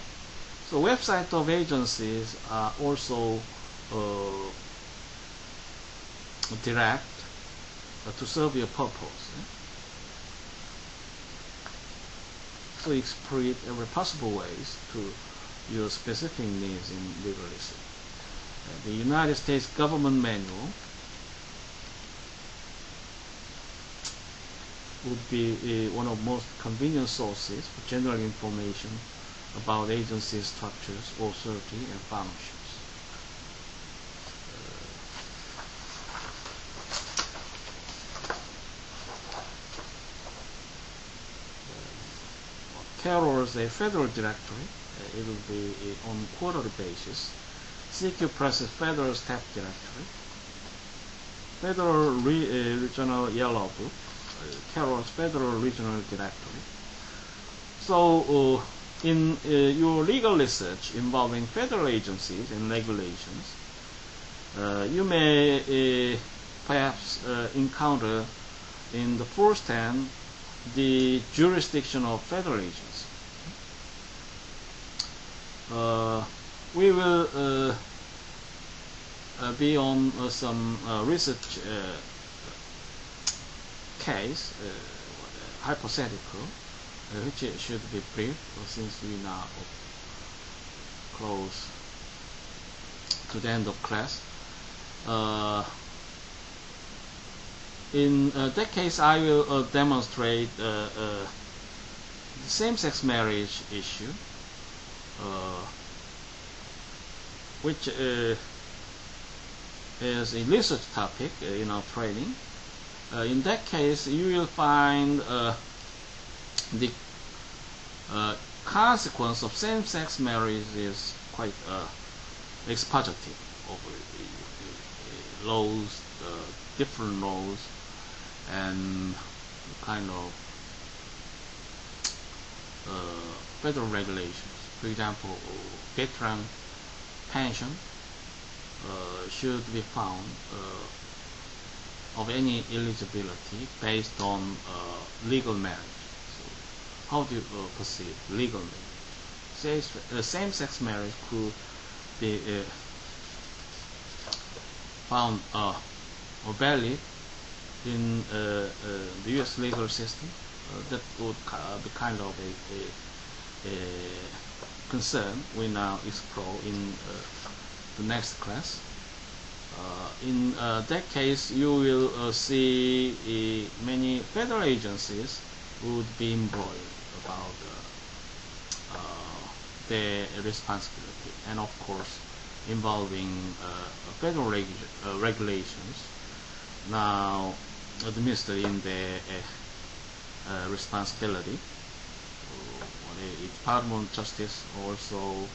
So websites of agencies are also direct to serve your purpose. to exploit every possible ways to your specific needs in legal research. The United States Government Manual would be one of most convenient sources for general information about agency structures, authority, and functions. Carroll's a federal directory. It will be on quarterly basis. CQ Press's Federal Staff Directory. Federal Regional Yellow Book. Carroll's Federal Regional Directory. So, in your legal research involving federal agencies and regulations, you may perhaps encounter in the first hand the jurisdiction of federal agencies. We will be on some research case, hypothetical, which should be brief since we now close to the end of class. In that case, I will demonstrate the same-sex marriage issue, which is a research topic in our training. In that case, you will find the consequence of same-sex marriage is quite expositive of laws, different laws, and kind of federal regulations. For example, veteran pension should be found of any eligibility based on legal marriage. So how do you perceive legal marriage? Same-sex marriage could be found or valid in the U.S. legal system. That would be kind of a concern we now explore in the next class. In that case, you will see many federal agencies would be embroiled about their responsibility, and of course involving federal regulations now administered in their responsibility. The Department of Justice also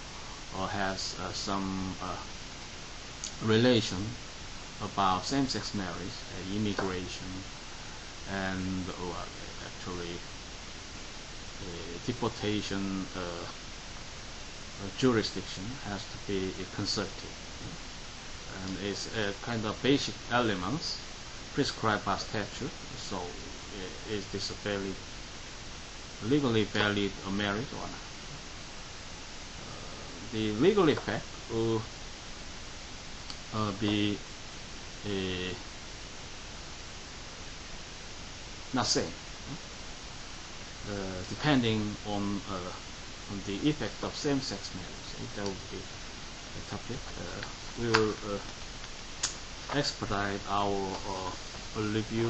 has some relation about same-sex marriage, immigration, and actually deportation jurisdiction has to be consulted, and it's kind of basic elements prescribed by statute. So, is this a valid, legally valid marriage or not? The legal effect will be not same, depending on the effect of same-sex marriage. That would be a topic. We will expedite our review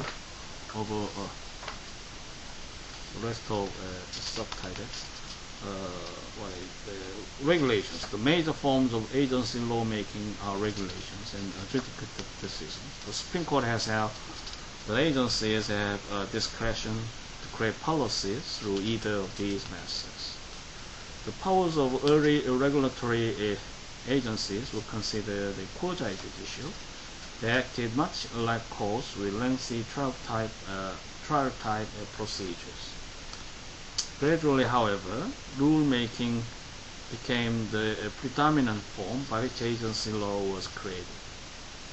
of the rest of the subtitles. Regulations. The major forms of agency lawmaking are regulations and adjudicative decisions. The Supreme Court has held that agencies have discretion to create policies through either of these methods. The powers of early regulatory agencies were considered a quasi-judicial. They acted much like courts with lengthy trial-type procedures. Gradually, however, rulemaking became the predominant form by which agency law was created.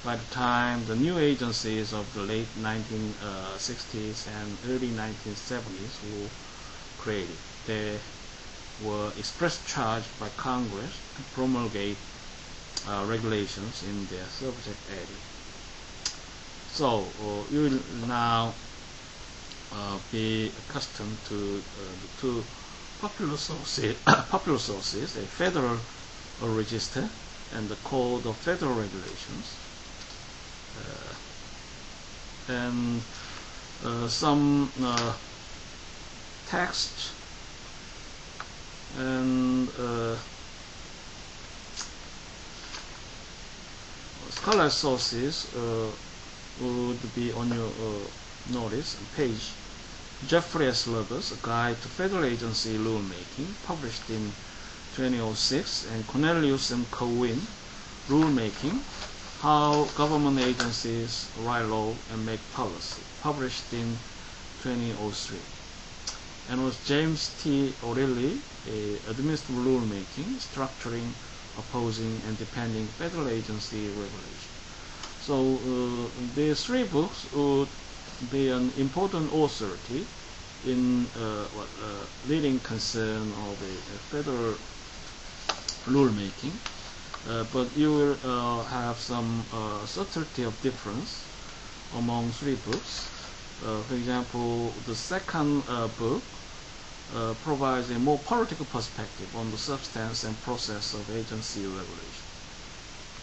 By the time the new agencies of the late 1960s and early 1970s were created, they were express charged by Congress to promulgate regulations in their subject area. So you will now be accustomed to the two popular sources, a federal register, and the Code of Federal Regulations, and some text and scholar sources would be on your notice page. Jeffrey S. Lubbers, A Guide to Federal Agency Rulemaking, published in 2006, and Cornelius M. Cohen, Rulemaking, How Government Agencies Write Law and Make Policy, published in 2003. And with James T. O'Reilly, Administrative Rulemaking, Structuring, Opposing, and Defending Federal Agency Regulation. So these three books would be an important authority in leading concern of federal rulemaking, but you will have some subtlety of difference among three books. For example, the second book provides a more political perspective on the substance and process of agency regulation,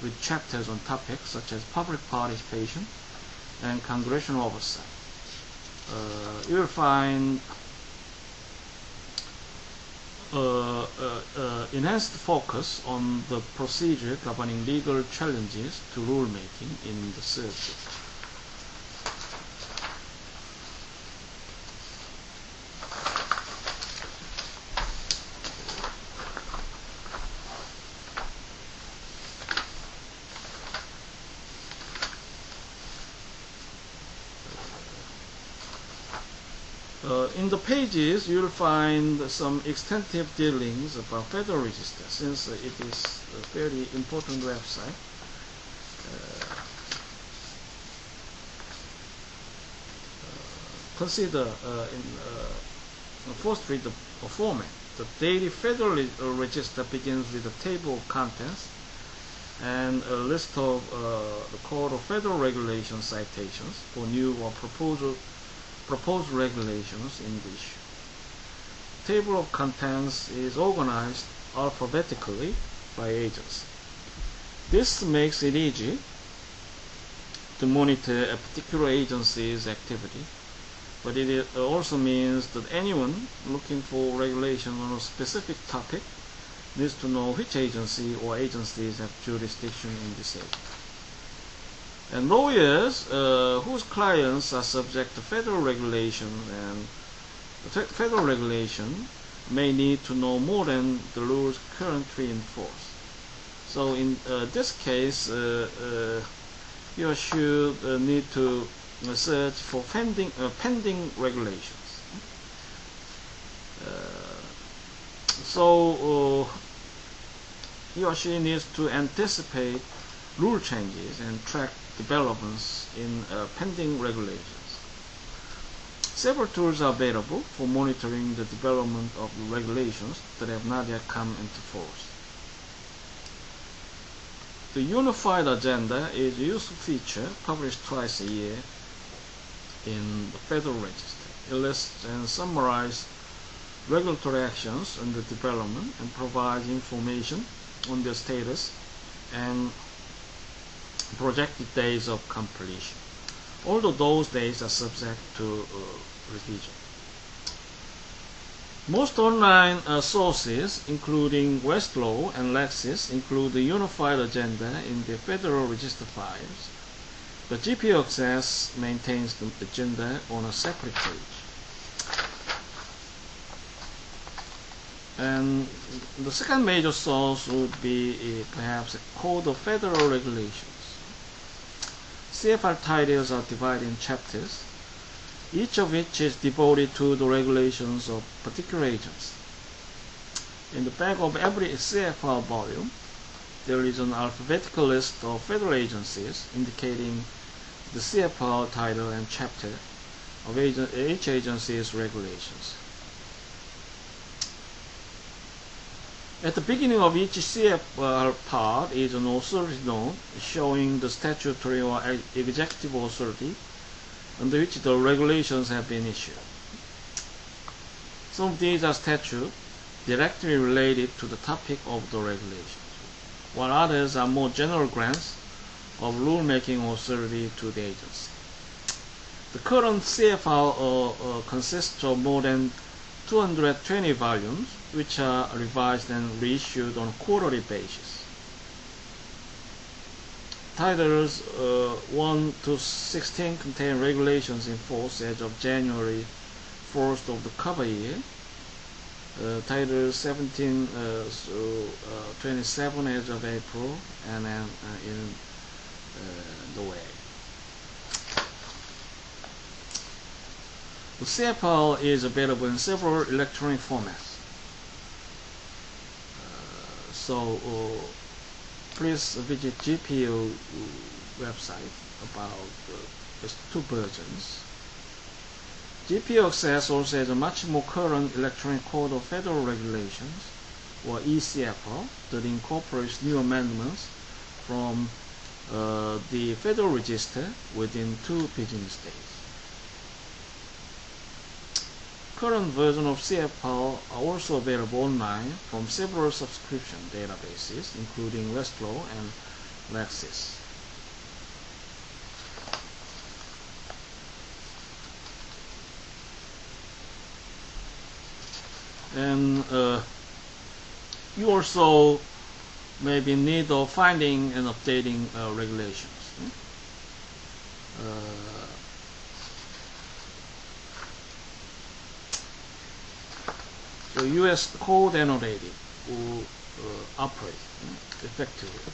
with chapters on topics such as public participation and congressional oversight. You will find enhanced focus on the procedure governing legal challenges to rulemaking in the third book. In the pages, you'll find some extensive dealings about Federal Register, since it is a very important website. Consider first read the format. The daily Federal Register begins with a table of contents and a list of the Code of Federal Regulations citations for new or proposed regulations in the issue. Table of contents is organized alphabetically by agency. This makes it easy to monitor a particular agency's activity, but it also means that anyone looking for regulation on a specific topic needs to know which agency or agencies have jurisdiction in this area. And lawyers whose clients are subject to federal regulation federal regulation may need to know more than the rules currently in force. So in this case, you should need to search for pending regulations. So he or she needs to anticipate rule changes and track developments in pending regulations. Several tools are available for monitoring the development of the regulations that have not yet come into force. The Unified Agenda is a useful feature published twice a year in the Federal Register. It lists and summarizes regulatory actions under development and provides information on their status and projected days of completion, although those days are subject to revision. Most online sources, including Westlaw and Lexis, include the Unified Agenda in their Federal Register files, but GPO Access maintains the agenda on a separate page. And the second major source would be perhaps a Code of Federal Regulations. CFR titles are divided in chapters, each of which is devoted to the regulations of particular agency. In the back of every CFR volume, there is an alphabetical list of federal agencies indicating the CFR title and chapter of each agency's regulations. At the beginning of each CFR part is an authority note showing the statutory or executive authority under which the regulations have been issued. Some of these are statute, directly related to the topic of the regulations, while others are more general grants of rulemaking authority to the agency. The current CFR consists of more than 220 volumes, which are revised and reissued on a quarterly basis. Titles 1 to 16 contain regulations in force as of January 1st of the cover year. Title 17 through 27 as of April, and then in the way. The CFR is available in several electronic formats. Please visit GPO website about these two versions. GPO Access also has a much more current Electronic Code of Federal Regulations, or ECFR, that incorporates new amendments from the Federal Register within 2 business days. Current version of CFR are also available online from several subscription databases, including Westlaw and Lexis. And you also may be in need of finding and updating regulations. The U.S. Code Annotated will operate effectively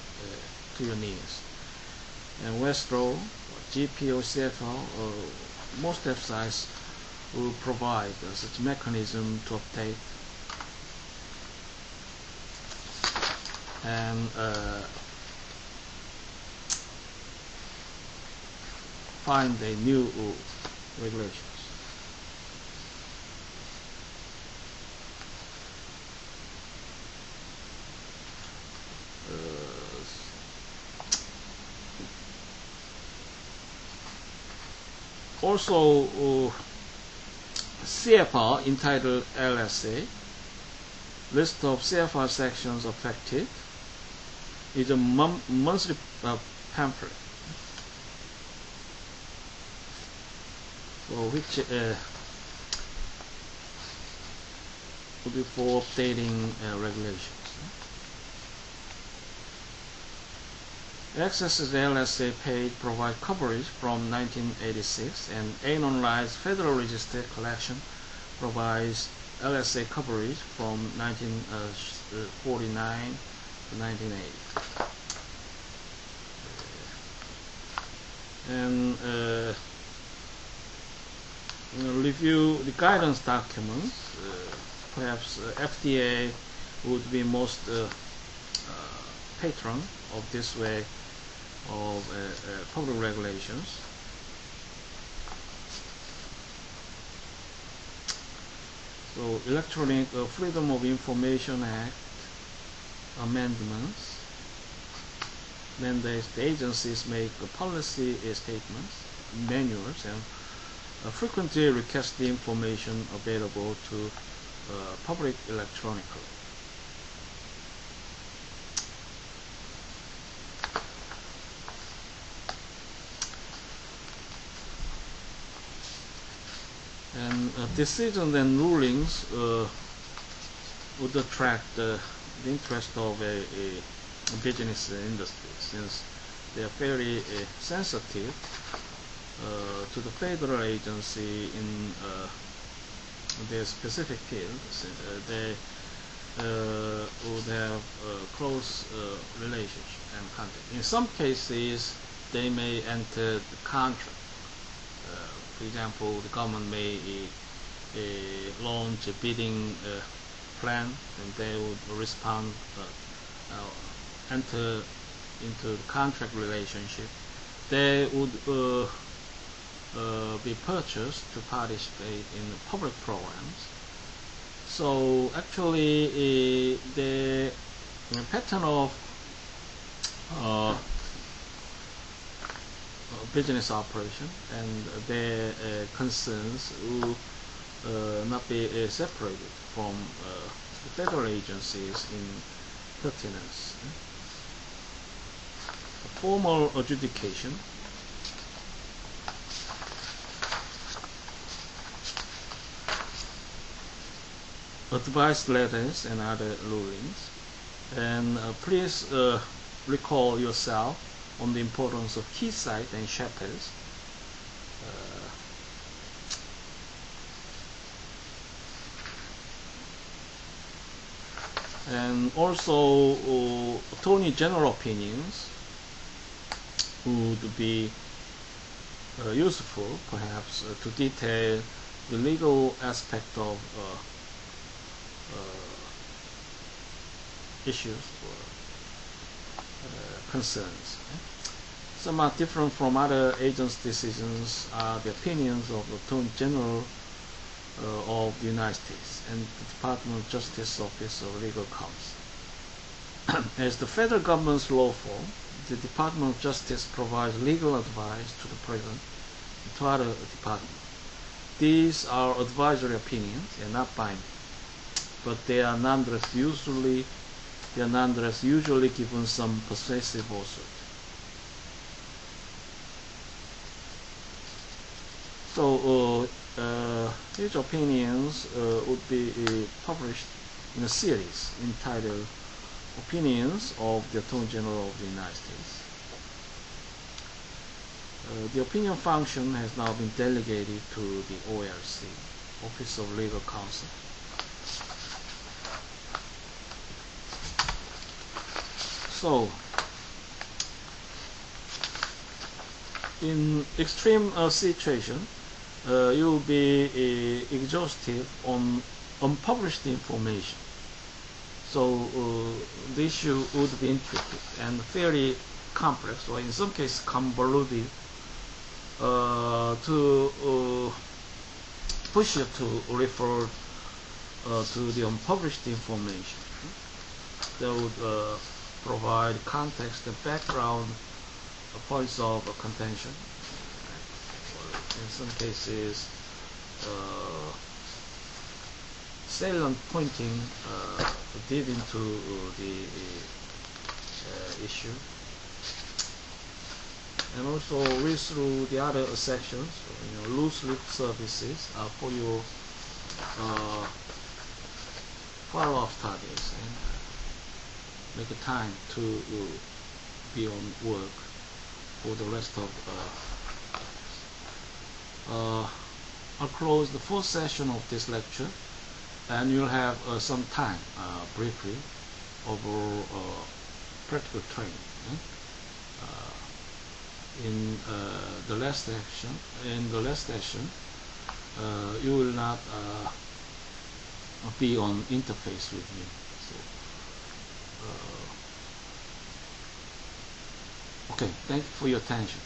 to your needs. And Westlaw, GPO, CFR, most websites will provide such mechanism to update and find a new regulations. Also, CFR entitled LSA, list of CFR sections affected, is a monthly pamphlet, which will be for updating regulations. Access to the LSA page provides coverage from 1986, and annualized Federal Register collection provides LSA coverage from 1949 to 1980. And review the guidance documents. Perhaps FDA would be most patron of this way of public regulations. So, Electronic Freedom of Information Act amendments mandates the agencies make policy statements, manuals, and frequently request the information available to public electronically. And decisions and rulings would attract the interest of a business industry, since they are fairly sensitive to the federal agency in their specific fields. They would have close relationship and contact. In some cases, they may enter the contract. For example, the government may launch a bidding plan, and they would respond, enter into the contract relationship. They would be purchased to participate in public programs. So actually, the pattern of business operation and their concerns will not be separated from the federal agencies in pertinence. Formal adjudication. Advice letters and other rulings. And please recall yourself on the importance of key sites and chapters. And also Attorney General opinions would be useful, perhaps, to detail the legal aspect of issues or concerns. Some are different from other agents' decisions are the opinions of the Attorney General of the United States and the Department of Justice Office of Legal Counsel. As the federal government's law firm, the Department of Justice provides legal advice to the President and to other departments. These are advisory opinions and not binding, but they are nonetheless usually given some persuasive authority. So these opinions would be published in a series entitled Opinions of the Attorney General of the United States. The opinion function has now been delegated to the OLC, Office of Legal Counsel. So, in extreme situation, you will be exhaustive on unpublished information. So the issue would be intricate and fairly complex, or in some cases convoluted, to push you to refer to the unpublished information. That would provide context and background points of contention. In some cases, salient pointing deep into the issue, and also read through the other sections, loose lip services for your follow-up studies, and make a time to be on work for the rest of I'll close the first session of this lecture, and you'll have some time briefly over practical training. In the last session, you will not be on interface with me. So, okay, thank you for your attention.